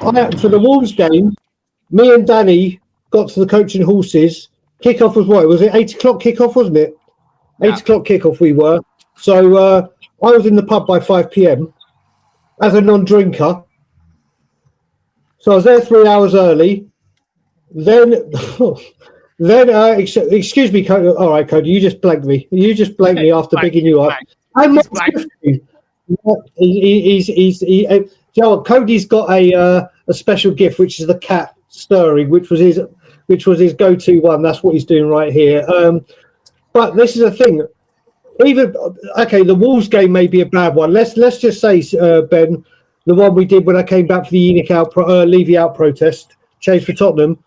for the Wolves game, me and Danny got to the Coaching Horses. Kickoff was what? Was it 8 o'clock kickoff, wasn't it? 8 o'clock kickoff we were. So I was in the pub by 5 p.m. as a non-drinker. So I was there 3 hours early. Then, excuse me, Cody. All right, Cody, you just blanked me. You just blanked me after bigging you up. I'm not Cody's got a special gift, which is the cat stirring, which was his go-to one. That's what he's doing right here. But this is a thing. The Wolves game may be a bad one. Let's just say, Ben, the one we did when I came back for the Enoch out Levy out protest, change for Tottenham.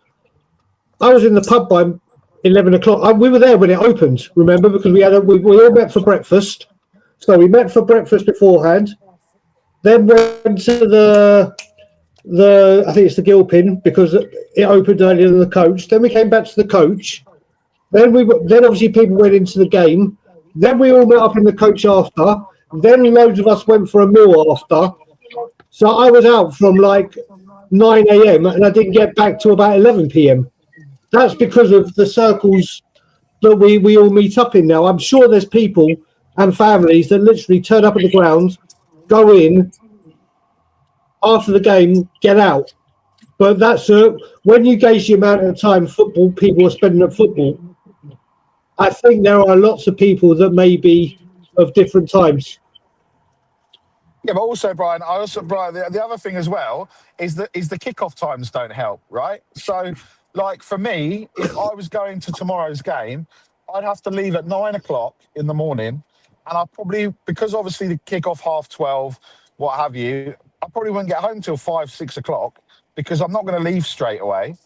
I was in the pub by 11 o'clock. We were there when it opened, remember, because we all met for breakfast. So we met for breakfast beforehand. Then went to the I think it's the Gilpin, because it opened earlier than the coach. Then we came back to the coach. Then obviously people went into the game. Then we all met up in the coach after. Then loads of us went for a meal after. So I was out from like 9 a.m. and I didn't get back to about 11 p.m. That's because of the circles that we all meet up in now. I'm sure there's people and families that literally turn up at the ground, go in, after the game, get out. But that's when you gauge the amount of time people are spending at football, I think there are lots of people that may be of different times. Yeah, but also, Brian, the other thing as well is the kickoff times don't help, right? So, like for me, if I was going to tomorrow's game, I'd have to leave at 9 o'clock in the morning, and I probably, because obviously the kickoff 12:30, what have you, I probably wouldn't get home till 5-6 o'clock because I'm not going to leave straight away.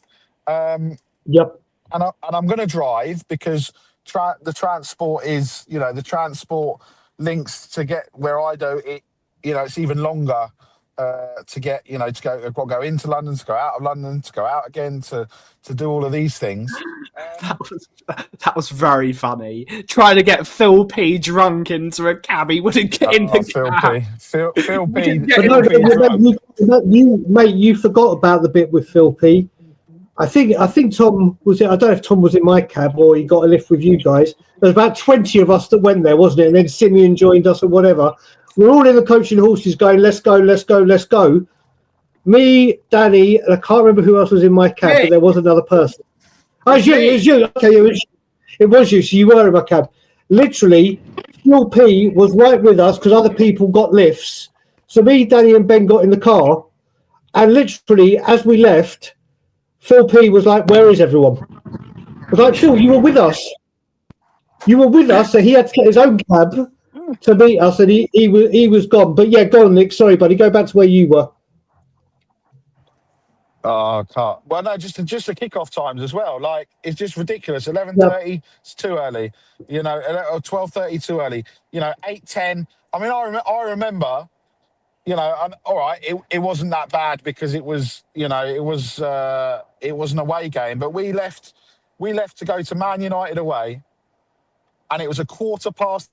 Yep. And I'm going to drive because the transport is, the transport links to get where I do it. It's even longer to get, to go into London, to go out of London, to go out again, to do all of these things. That was very funny. Trying to get Phil P drunk into a cab, he wouldn't get in the cab. Phil P. You forgot about the bit with Phil P. I think Tom was it. I don't know if Tom was in my cab or he got a lift with you guys. There was about 20 of us that went there, wasn't it? And then Simeon joined us or whatever. We're all in the Coaching Horses going, let's go, let's go, let's go. Me, Danny, and I can't remember who else was in my cab, but there was another person. Oh, it was you. Okay, it was you. So you were in my cab. Literally, Phil P was right with us because other people got lifts. So me, Danny, and Ben got in the car. And literally, as we left, Phil P was like, where is everyone? I was like, Phil, you were with us. You were with us, so he had to get his own cab to meet us, and he was gone. But yeah, go on, Nick. Sorry, buddy. Go back to where you were. Oh, I can't. Well, no, just the kickoff times as well. Like, it's just ridiculous. 11:30, it's too early. You know, or 12:30, too early. You know, 8:10. I mean, I remember. You know, and, all right, it wasn't that bad because it was, you know, it was an away game, but we left to go to Man United away, and it was a 8:15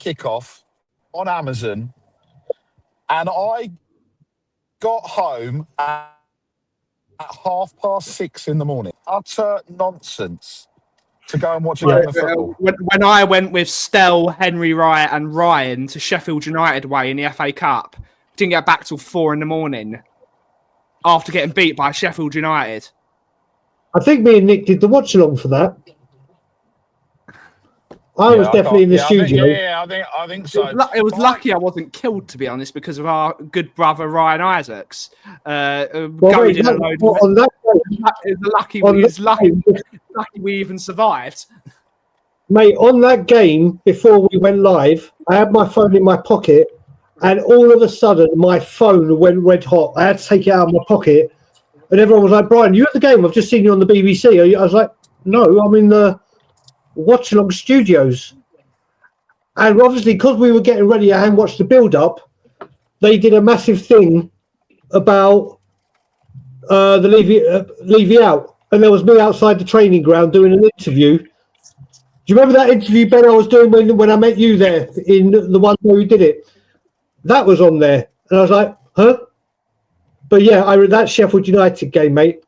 kickoff on Amazon, and I got home at 6:30 in the morning. Utter nonsense to go and watch a game of football. When I went with Stell, Henry Wright, and Ryan to Sheffield United away in the FA Cup, didn't get back till 4 a.m. after getting beat by Sheffield United. I think me and Nick did the watch along for that. I was definitely in the studio. I think so. It was lucky I wasn't killed, to be honest, because of our good brother Ryan Isaacs. Lucky we even survived. Mate, on that game, before we went live, I had my phone in my pocket, and all of a sudden, my phone went red hot. I had to take it out of my pocket, and everyone was like, "Brian, you at the game? I've just seen you on the BBC." I was like, "No, I'm in the watch along studios." And obviously, because we were getting ready, I hadn't watched the build up. They did a massive thing about the Levy out, and there was me outside the training ground doing an interview. Do you remember that interview, Ben, I was doing when I met you there in the one where we did it? That was on there, and I was like, "Huh?" But yeah, that Sheffield United game, mate.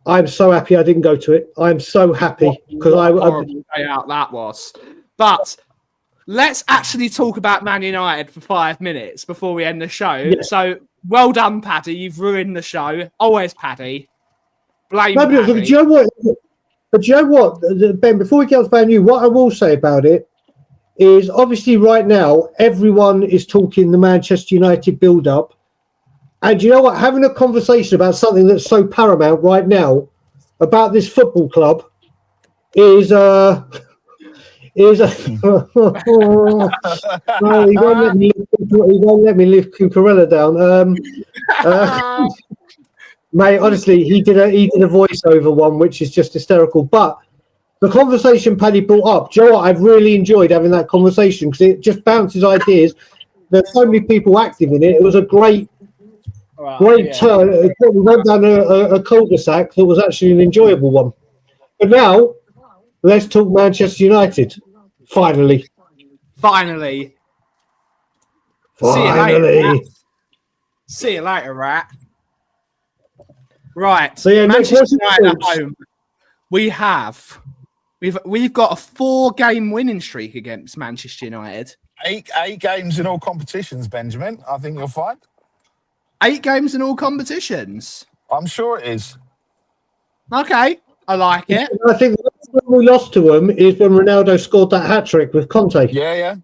I'm so happy I didn't go to it. I'm so happy because horrible day out that was. But let's actually talk about Man United for 5 minutes before we end the show. Yeah. So well done, Paddy. You've ruined the show. Always Paddy. Blame Paddy. Do you know what? But do you know what, Ben? Before we get on to Man U, what I will say about it is obviously right now everyone is talking the Manchester United build-up. And you know what? Having a conversation about something that's so paramount right now about this football club is no, he won't let me live Cucurella down. Mate, honestly, he did a voiceover one, which is just hysterical. But the conversation Paddy brought up, Joe, I've really enjoyed having that conversation because it just bounces ideas. There's so many people active in it. It was a great turn. We went down a cul-de-sac that was actually an enjoyable one. But now, let's talk Manchester United. Finally. See you later, Rat. Right. So yeah, Manchester United at home. We've got a 4-game winning streak against Manchester United. 8 games in all competitions, Benjamin. I think you'll find. 8 games in all competitions. I'm sure it is. Okay, I like it. I think the last time we lost to them is when Ronaldo scored that hat trick with Conte. Yeah.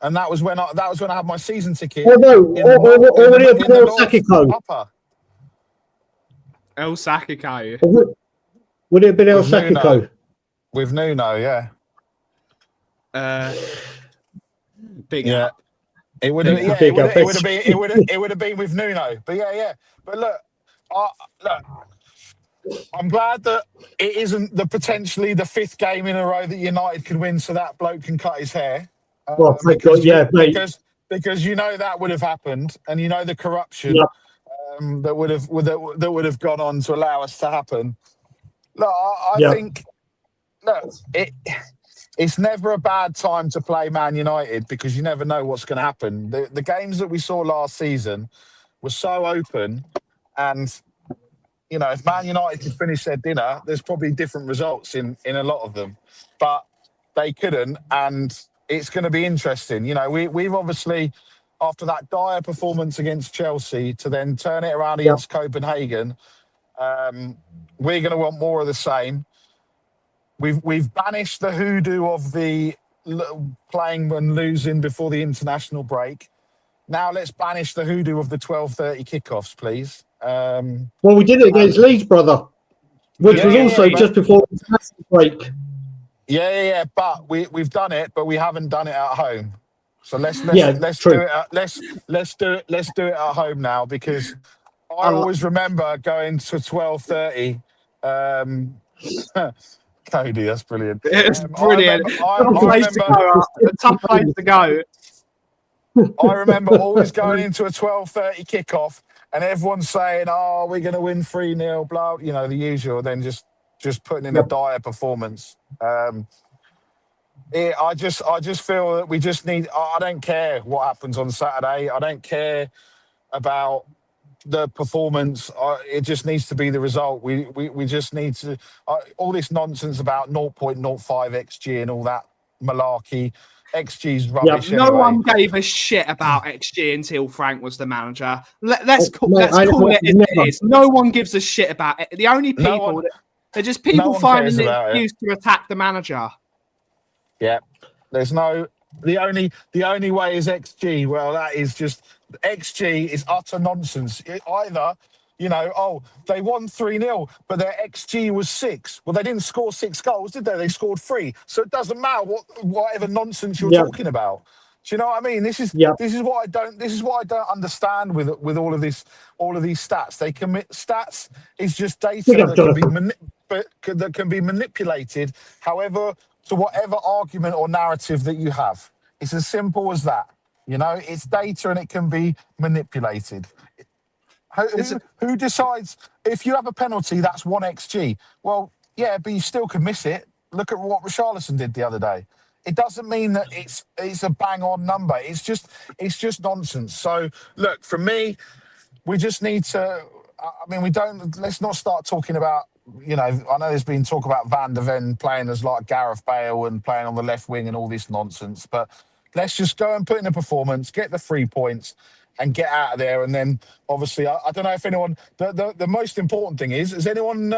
And that was when I had my season ticket. Oh no, or El Sakiko. El Sakiko. Would it have been El Sakiko? With Nuno, yeah. Big up. It would have been with Nuno. But yeah. But look, I'm glad that it isn't potentially the 5th game in a row that United could win, so that bloke can cut his hair. Because you know that would have happened, and you know the corruption that would have gone on to allow us to happen. Look, I think it's never a bad time to play Man United because you never know what's going to happen. The games that we saw last season were so open, and you know, if Man United could finish their dinner, there's probably different results in a lot of them, but they couldn't, and it's going to be interesting. You know, we've obviously, after that dire performance against Chelsea, to then turn it around against Copenhagen, we're going to want more of the same. We've banished the hoodoo of the playing and losing before the international break. Now let's banish the hoodoo of the 12:30 kickoffs, please. Well, we did it against Leeds, brother, which was also just before the international break. Yeah. But we've done it, but we haven't done it at home. So let's do it. Let's do it at home now, because I always remember going to 12:30. Cody, that's brilliant. It's brilliant. I remember A tough place to go. I remember always going into a 12:30 kickoff and everyone saying, "Oh, we're going to win 3-0," blah, you know, the usual. Then just putting in a dire performance. I just feel that we just need. I don't care what happens on Saturday. I don't care about the performance. It just needs to be the result. We just need to. All this nonsense about 0.05 XG and all that malarkey. XG's rubbish. No anyway. one gave a shit about XG until Frank was the manager. Let's call it as it is. No one gives a shit about it. The only people they're just people finding an excuse to attack the manager. Yeah, there's no. The only way is XG. Well, that is just XG is utter nonsense. Either, you know, they won 3-0, but their XG was 6. Well, they didn't score 6 goals, did they? They scored 3. So it doesn't matter whatever nonsense you're talking about. Do you know what I mean? This is what I don't understand with all of these stats. Stats is just data that can be manipulated, however, to whatever argument or narrative that you have. It's as simple as that. You know, it's data and it can be manipulated. Who decides if you have a penalty, that's 1 XG? Well, yeah, but you still can miss it. Look at what Richarlison did the other day. It doesn't mean that it's a bang on number. It's just nonsense. So look, for me, we just need to. I mean, let's not start talking about. You know, I know there's been talk about Van der Ven playing as like Gareth Bale and playing on the left wing and all this nonsense. But let's just go and put in a performance, get the 3 points, and get out of there. And then, obviously, I don't know if anyone. The most important thing is, has anyone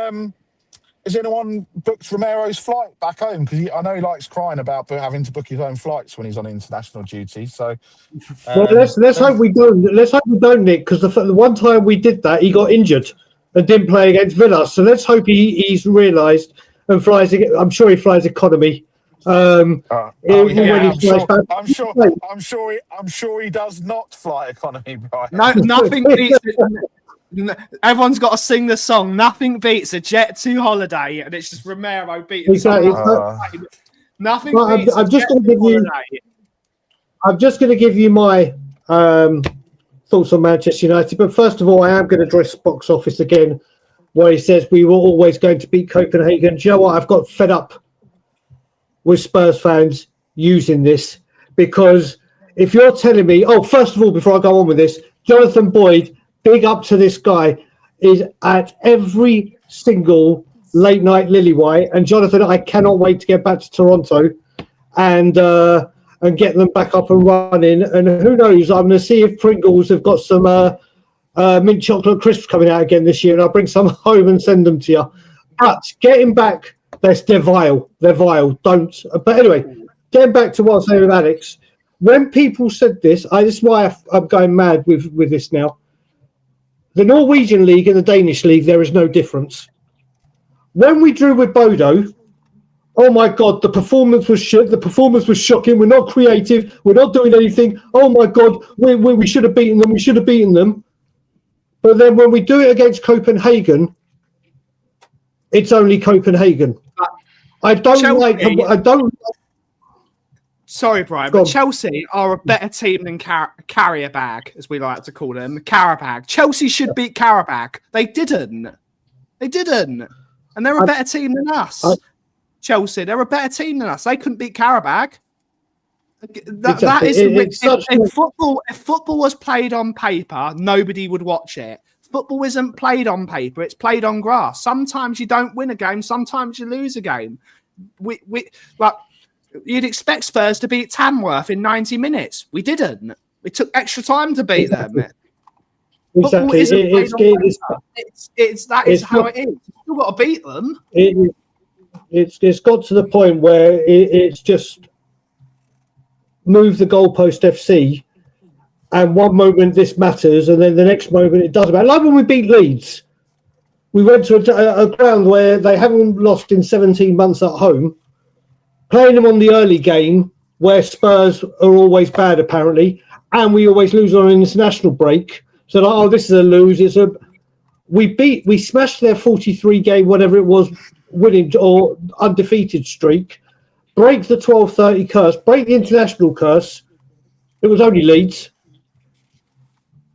booked Romero's flight back home? Because I know he likes crying about having to book his own flights when he's on international duty. So, well, let's hope we don't. Let's hope we don't, Nick. Because the one time we did that, he got injured and didn't play against Villa. So let's hope he's realised and flies. I'm sure he flies economy. I'm sure he does not fly economy, Brian. No, nothing beats it. Everyone's got to sing the song. Nothing beats a Jet 2 holiday, and it's just Romero beating exactly. Nothing beats I'm just going to give you my thoughts on Manchester United. But first of all, I am going to address box office again, where he says we were always going to beat Copenhagen. Do you know what? I've got fed up with Spurs fans using this, because if you're telling me, first of all, before I go on with this, Jonathan Boyd, big up to this guy, is at every single late night Lillywhite. And Jonathan, I cannot wait to get back to Toronto and get them back up and running. And who knows, I'm going to see if Pringles have got some mint chocolate crisps coming out again this year, and I'll bring some home and send them to you. But getting back, they're vile. They're vile. Don't. But anyway, getting back to what I was saying with Alex, when people said this, this is why I'm going mad with this now. The Norwegian league and the Danish league, there is no difference. When we drew with Bodo, oh my God, the performance was shit. The performance was shocking. We're not creative. We're not doing anything. Oh my God, we should have beaten them. We should have beaten them. But then when we do it against Copenhagen, it's only Copenhagen. Sorry, Brian, but Chelsea are a better team than Carrier Bag, as we like to call them. Carabag. Chelsea should beat Carabag. They didn't. And they're a better team than us. Chelsea, they're a better team than us. They couldn't beat Carabag. That is if football was played on paper, nobody would watch it. Football isn't played on paper; it's played on grass. Sometimes you don't win a game, sometimes you lose a game. You'd expect Spurs to beat Tamworth in 90 minutes. We didn't. We took extra time to beat them. Exactly. Is how it is. You've still got to beat them. It's got to the point where it's just move the goalpost FC, and one moment this matters, and then the next moment it doesn't matter. Like when we beat Leeds, we went to a ground where they haven't lost in 17 months at home, playing them on the early game where Spurs are always bad apparently, and we always lose on an international break. So like, oh, this is a lose. We smashed their 43 game, whatever it was, winning or undefeated streak, break the 12-30 curse, break the international curse. It was only Leeds.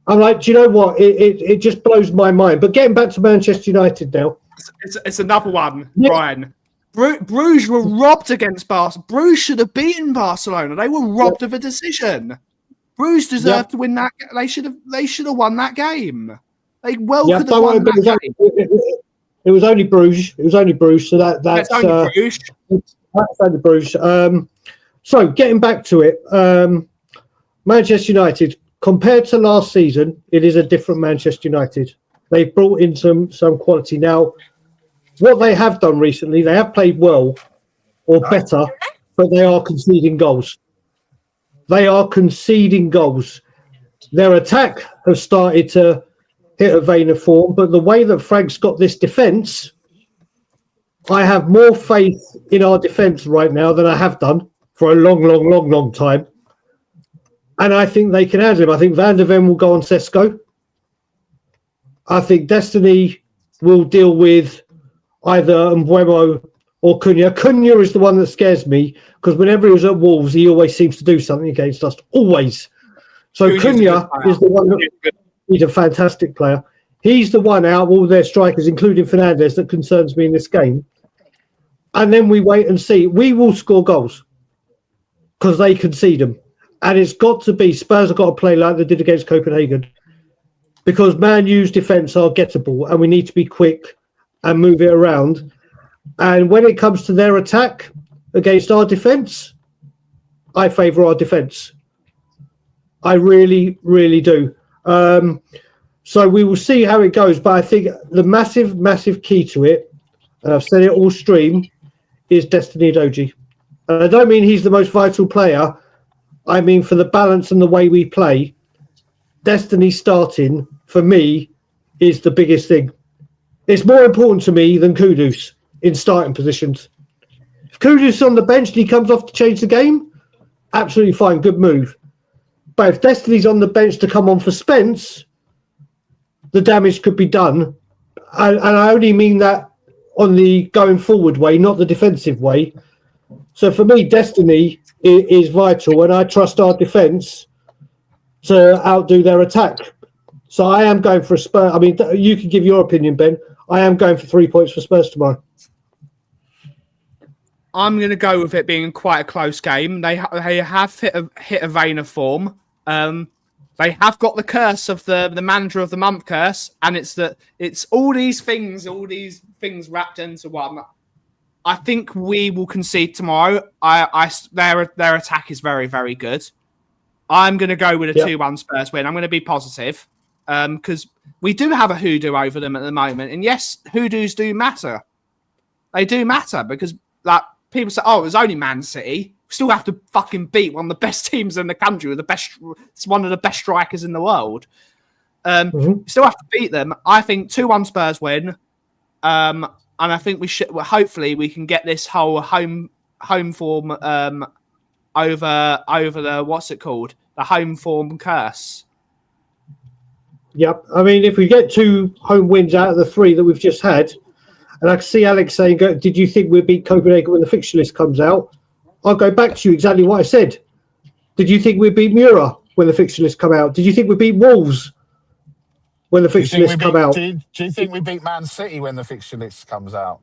I'm like, do you know what? It just blows my mind. But getting back to Manchester United now. It's another one, Brian. Bruges were robbed against Barcelona. Bruges should have beaten Barcelona. They were robbed of a decision. Bruges deserved to win that. They should have won that game. They could have won that game. It was only Bruges. It was only Bruges. So that's only Bruges. That's only Bruges. So getting back to it, Manchester United compared to last season, it is a different Manchester United. They've brought in some quality now. What they have done recently, they have played well or better, but they are conceding goals. They are conceding goals. Their attack has started to hit a vein of form, but the way that Frank's got this defence, I have more faith in our defence right now than I have done for a long time. And I think they can handle him. I think Van der Ven will go on Sesko. I think Destiny will deal with either Mbeumo or Cunha. Cunha is the one that scares me because whenever he was at Wolves, he always seems to do something against us. Always. So Cunha is the one he's a fantastic player. He's the one out of all their strikers, including Fernandes, that concerns me in this game. And then we wait and see. We will score goals because they concede them. And it's got to be, Spurs have got to play like they did against Copenhagen because Man U's defence are gettable and we need to be quick and move it around. And when it comes to their attack against our defence, I favour our defence. I really, really do. So we will see how it goes. But I think the massive key to it, and I've said it all stream, is Destiny Udogie. And I don't mean he's the most vital player. I mean for the balance and the way we play, Destiny starting, for me, is the biggest thing. It's more important to me than Kudus in starting positions. If Kudus is on the bench and he comes off to change the game, absolutely fine, good move. But if Destiny's on the bench to come on for Spence, the damage could be done. And I only mean that on the going forward way, not the defensive way. So for me, Destiny is vital, and I trust our defence to outdo their attack. So I am going for a Spurs. I mean, you can give your opinion, Ben. I am going for 3 points for Spurs tomorrow. I'm going to go with it being quite a close game. They have hit a vein of form. They have got the curse of the manager of the month curse, and it's all these things wrapped into one. I think we will concede tomorrow. Their attack is very, very good. I'm going to go with a 2-1 Spurs win. I'm going to be positive because we do have a hoodoo over them at the moment. And yes, hoodoos do matter. They do matter because like people say, oh, it was only Man City. We still have to fucking beat one of the best teams in the country with it's one of the best strikers in the world. Still have to beat them. I think 2-1 Spurs win. And I think we should. Well, hopefully, we can get this whole home form over the what's it called? The home form curse. Yep. I mean, if we get 2 home wins out of the 3 that we've just had, and I can see Alex saying, "Did you think we'd beat Copenhagen when the fixture list comes out?" I'll go back to you exactly what I said. Did you think we'd beat Mura when the fixture list come out? Did you think we'd beat Wolves when the fixture list come out? Do you think we beat Man City when the fixture list comes out?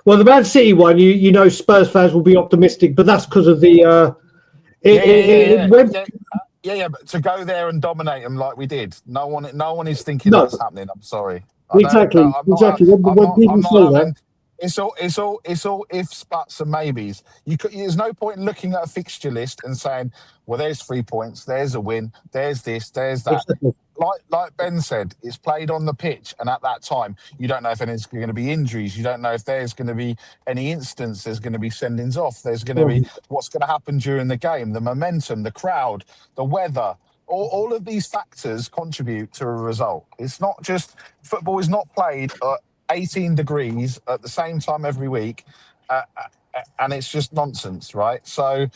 Well, the Man City one, you know, Spurs fans will be optimistic, but that's because of the. But to go there and dominate them like we did, no one is thinking that's happening. I'm sorry. Exactly. It's all ifs, buts, and maybes. There's no point in looking at a fixture list and saying, "Well, there's 3 points, there's a win, there's this, there's that." Exactly. Like Ben said, it's played on the pitch, and at that time, you don't know if there's going to be injuries. You don't know if there's going to be any instance. There's going to be sendings off. There's going to be what's going to happen during the game, the momentum, the crowd, the weather. All of these factors contribute to a result. It's not just football is not played at 18 degrees at the same time every week, and it's just nonsense, right? So,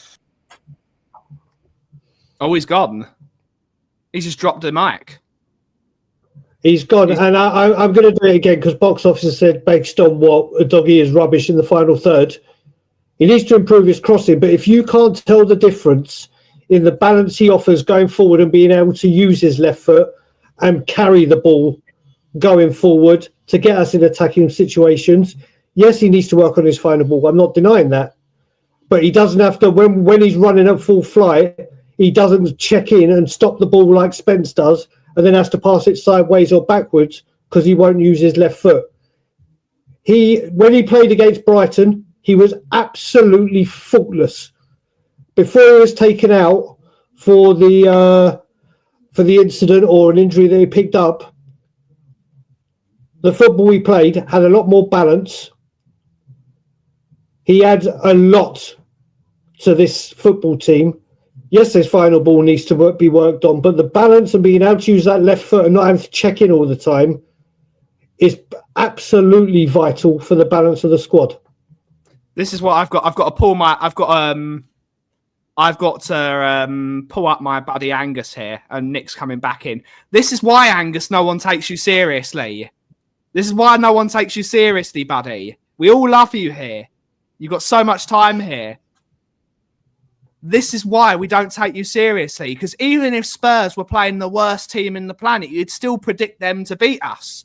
he's gone. He's just dropped the mic. He's gone, and I'm going to do it again because box office said based on what Doggy is rubbish in the final third. He needs to improve his crossing, but if you can't tell the difference in the balance he offers going forward and being able to use his left foot and carry the ball going forward to get us in attacking situations, yes, he needs to work on his final ball. I'm not denying that. But he doesn't have to, when he's running at full flight, he doesn't check in and stop the ball like Spence does and then has to pass it sideways or backwards because he won't use his left foot. When he played against Brighton, he was absolutely faultless. Before he was taken out for the incident or an injury that he picked up, the football he played had a lot more balance. He adds a lot to this football team. Yes, his final ball needs to be worked on, but the balance and being able to use that left foot and not having to check in all the time is absolutely vital for the balance of the squad. This is what I've got. I've got to pull up my buddy Angus here, and Nick's coming back in. This is why, Angus, no one takes you seriously. This is why no one takes you seriously, buddy. We all love you here. You've got so much time here. This is why we don't take you seriously, because even if Spurs were playing the worst team in the planet, you'd still predict them to beat us.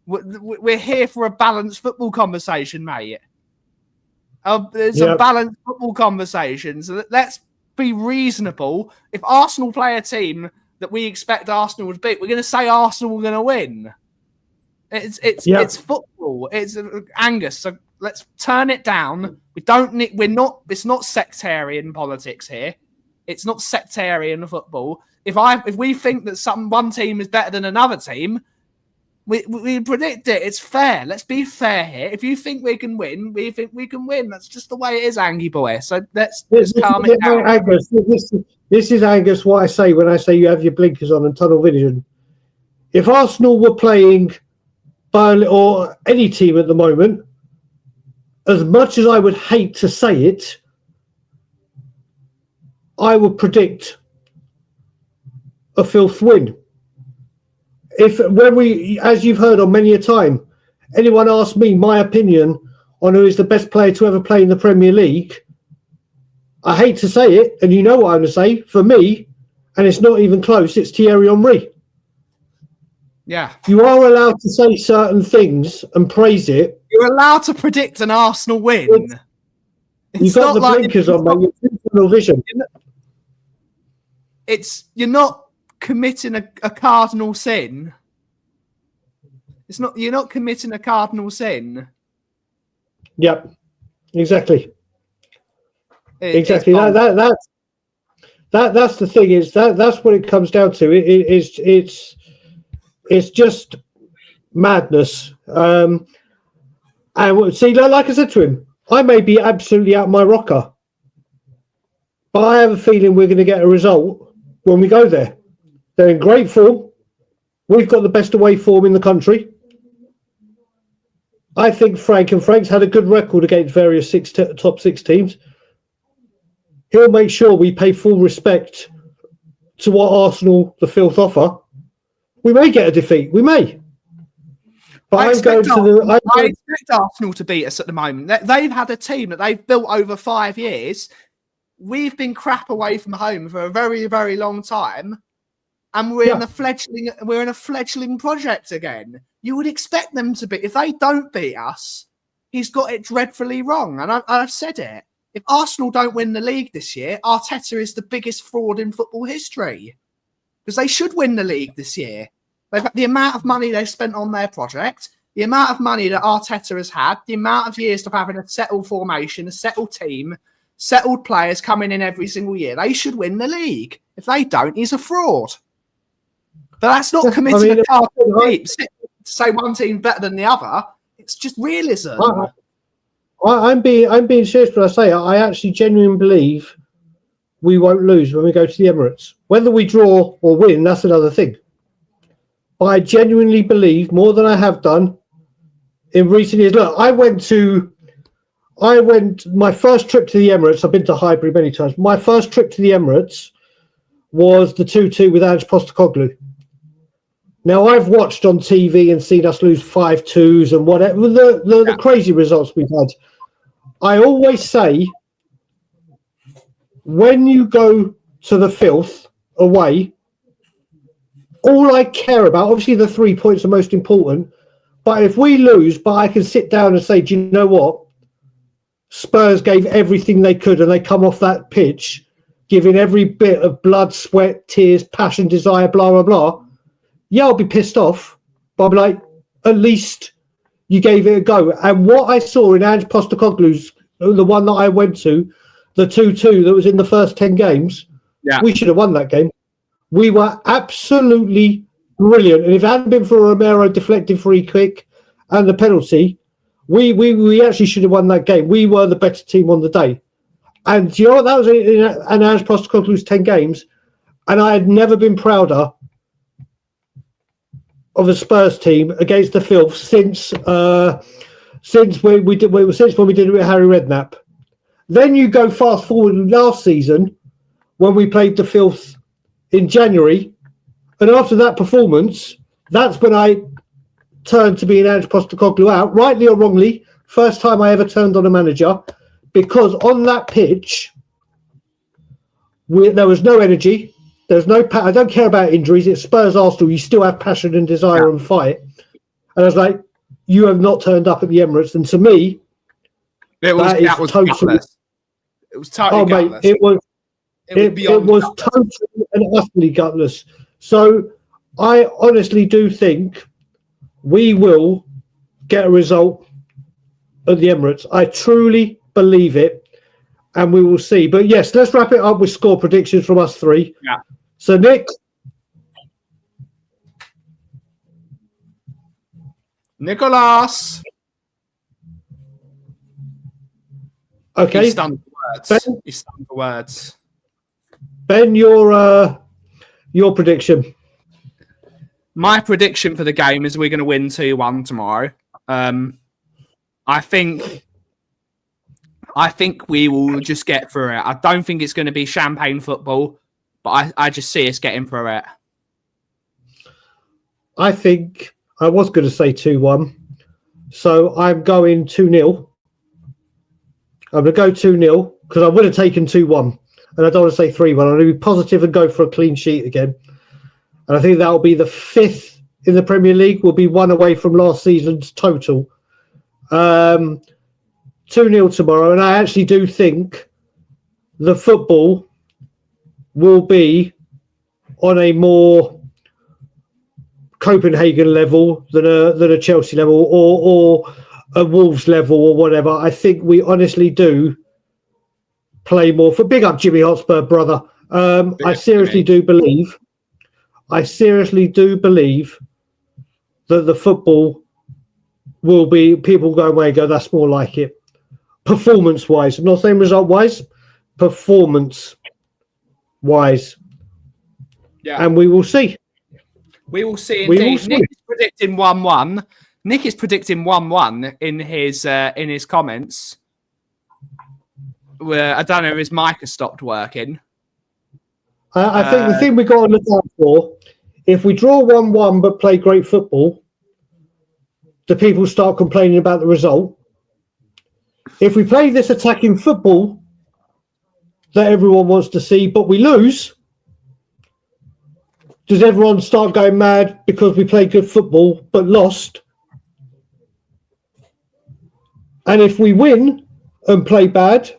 We're here for a balanced football conversation, mate. It's a balanced football conversation. So let's be reasonable. If Arsenal play a team that we expect Arsenal to beat, we're going to say Arsenal are going to win. It's football. It's Angus. So let's turn it down. It's not sectarian politics here. It's not sectarian football. If we think that one team is better than another team, we predict it. It's fair. Let's be fair here. If you think we can win, we think we can win. That's just the way it is, Angie boy. So let's calm it down. Angus, this is Angus. What I say when I say you have your blinkers on and tunnel vision. If Arsenal were playing Burnley or any team at the moment, as much as I would hate to say it, I would predict a filth win. As you've heard on many a time, anyone asks me my opinion on who is the best player to ever play in the Premier League, I hate to say it, and you know what I'm going to say, for me, and it's not even close, it's Thierry Henry. Yeah. You are allowed to say certain things and praise it. You're allowed to predict an Arsenal win. You've got the blinkers on, mate. You're vision. You're not committing a cardinal sin. You're not committing a cardinal sin. Yep. Exactly. Exactly. That's the thing, is that's what it comes down to. It's just madness. And see, like I said to him, I may be absolutely out my rocker, but I have a feeling we're going to get a result when we go there. They're in great form. We've got the best away form in the country. I think Frank's had a good record against various top six teams. He'll make sure we pay full respect to what Arsenal, the filth, offer. We may get a defeat. We may. But I expect Arsenal to beat us at the moment. They've had a team that they've built over 5 years. We've been crap away from home for a very, very long time. And we're in a fledgling project again. You would expect them to be. If they don't beat us, he's got it dreadfully wrong. And I've said it. If Arsenal don't win the league this year, Arteta is the biggest fraud in football history. Because they should win the league this year. The amount of money they've spent on their project, the amount of money that Arteta has had, the amount of years of having a settled formation, a settled team, settled players coming in every single year, they should win the league. If they don't, he's a fraud. But that's not committing a cardinal leap. To say one team's better than the other, it's just realism. I'm being serious when I say I actually genuinely believe we won't lose when we go to the Emirates. Whether we draw or win, that's another thing. But I genuinely believe, more than I have done in recent years. Look, my first trip to the Emirates, I've been to Highbury many times. My first trip to the Emirates, was the 2-2 with Ange Postecoglou. Now, I've watched on TV and seen us lose 5-2s and whatever, the crazy results we've had. I always say, when you go to the filth away, all I care about, obviously the 3 points are most important, but if we lose, but I can sit down and say, do you know what? Spurs gave everything they could and they come off that pitch, giving every bit of blood, sweat, tears, passion, desire, blah, blah, blah. Yeah, I'll be pissed off, but I'll be like, at least you gave it a go. And what I saw in Ange Postecoglou's, the one that I went to, the 2-2 that was in the first 10 games, we should have won that game. We were absolutely brilliant. And if it hadn't been for Romero deflected free kick and the penalty, we actually should have won that game. We were the better team on the day. And you know what? That was in Ange Postecoglou's 10 games. And I had never been prouder of a Spurs team against the filth since when we did it with Harry Redknapp. Then you go fast forward last season when we played the filth in January, and after that performance, that's when I turned to be an Ange Postecoglou out, rightly or wrongly. First time I ever turned on a manager, because on that pitch there was no energy. There's no. I don't care about injuries. It's Spurs Arsenal. You still have passion and desire and fight. And I was like, you have not turned up at the Emirates. And to me, that was totally gutless. It was totally gutless. Mate, it was totally and utterly gutless. So I honestly do think we will get a result at the Emirates. I truly believe it, and we will see. But yes, let's wrap it up with score predictions from us three. Yeah. So Nick. Nicholas. Okay. He's stunned for words. Ben, your prediction. My prediction for the game is we're going to win 2-1 tomorrow. I think we will just get through it. I don't think it's going to be champagne football, but I just see us getting through it. I think I was going to say 2-1, so I'm going 2-0. I'm going to go 2-0 because I would have taken 2-1, and I don't want to say 3-1. I'm going to be positive and go for a clean sheet again. And I think that will be the 5th in the Premier League. We'll be 1 away from last season's total. 2-0 tomorrow, and I actually do think the football will be on a more Copenhagen level than a Chelsea level or a Wolves level or whatever. I think we honestly do play more for big up Jimmy Hotspur, brother. I seriously do believe that the football will be, people go away and go, that's more like it. Performance-wise. I'm not saying result-wise, performance-wise. Yeah. And we will see. We will see indeed. Nick is predicting 1-1. Nick is predicting 1-1 in his comments. Where I don't know if his mic has stopped working. I think the thing we've got to look out for, if we draw 1-1 but play great football, the people start complaining about the result. If we play this attacking football that everyone wants to see, but we lose, does everyone start going mad because we played good football but lost? And if we win and play bad,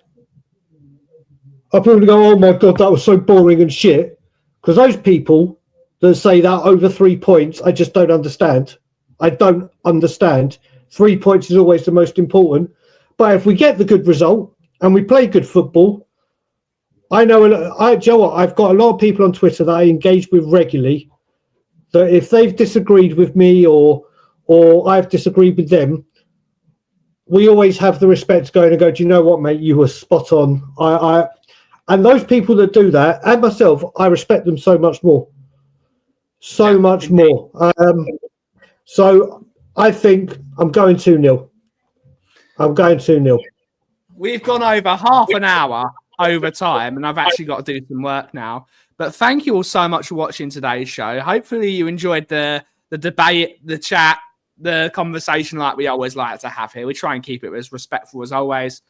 are people going to go, oh my God, that was so boring and shit? Because those people that say that over 3 points, I just don't understand. I don't understand. 3 points is always the most important. But if we get the good result and we play good football, I know, Joe, I've got a lot of people on Twitter that I engage with regularly, that if they've disagreed with me or I've disagreed with them, we always have the respect to go and go, do you know what, mate, you were spot on. And those people that do that, and myself, I respect them so much more. So much more. So I think I'm going 2-0. I'm going 2-0. We've gone over half an hour over time, and I've actually got to do some work now. But thank you all so much for watching today's show. Hopefully you enjoyed the debate, the chat, the conversation like we always like to have here. We try and keep it as respectful as always.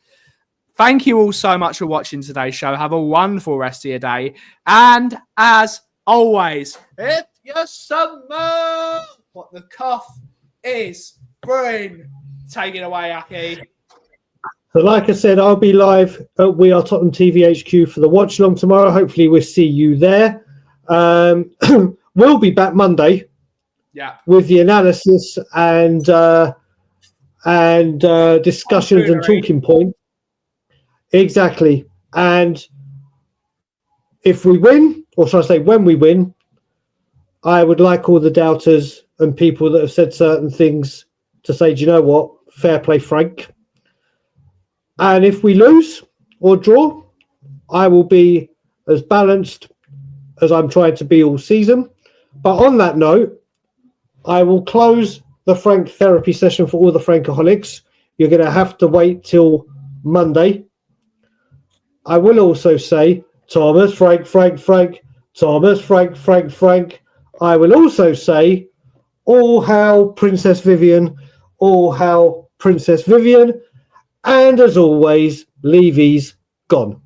Thank you all so much for watching today's show. Have a wonderful rest of your day. And as always, if you smell what the Kauff is brewing, take it away, Aki. So like I said, I'll be live at We Are Tottenham TV HQ for the watch along tomorrow. Hopefully we'll see you there. We'll be back Monday with the analysis and discussions and talking points. Exactly. And if we win, or should I say when we win, I would like all the doubters and people that have said certain things to say, do you know what? Fair play, Frank. And if we lose or draw, I will be as balanced as I'm trying to be all season. But on that note, I will close the Frank therapy session for all the Frankaholics. You're going to have to wait till Monday. I will also say, Thomas, Frank, Thomas, Frank. I will also say, all hail Princess Vivian, all hail Princess Vivian. And as always, Levy's gone.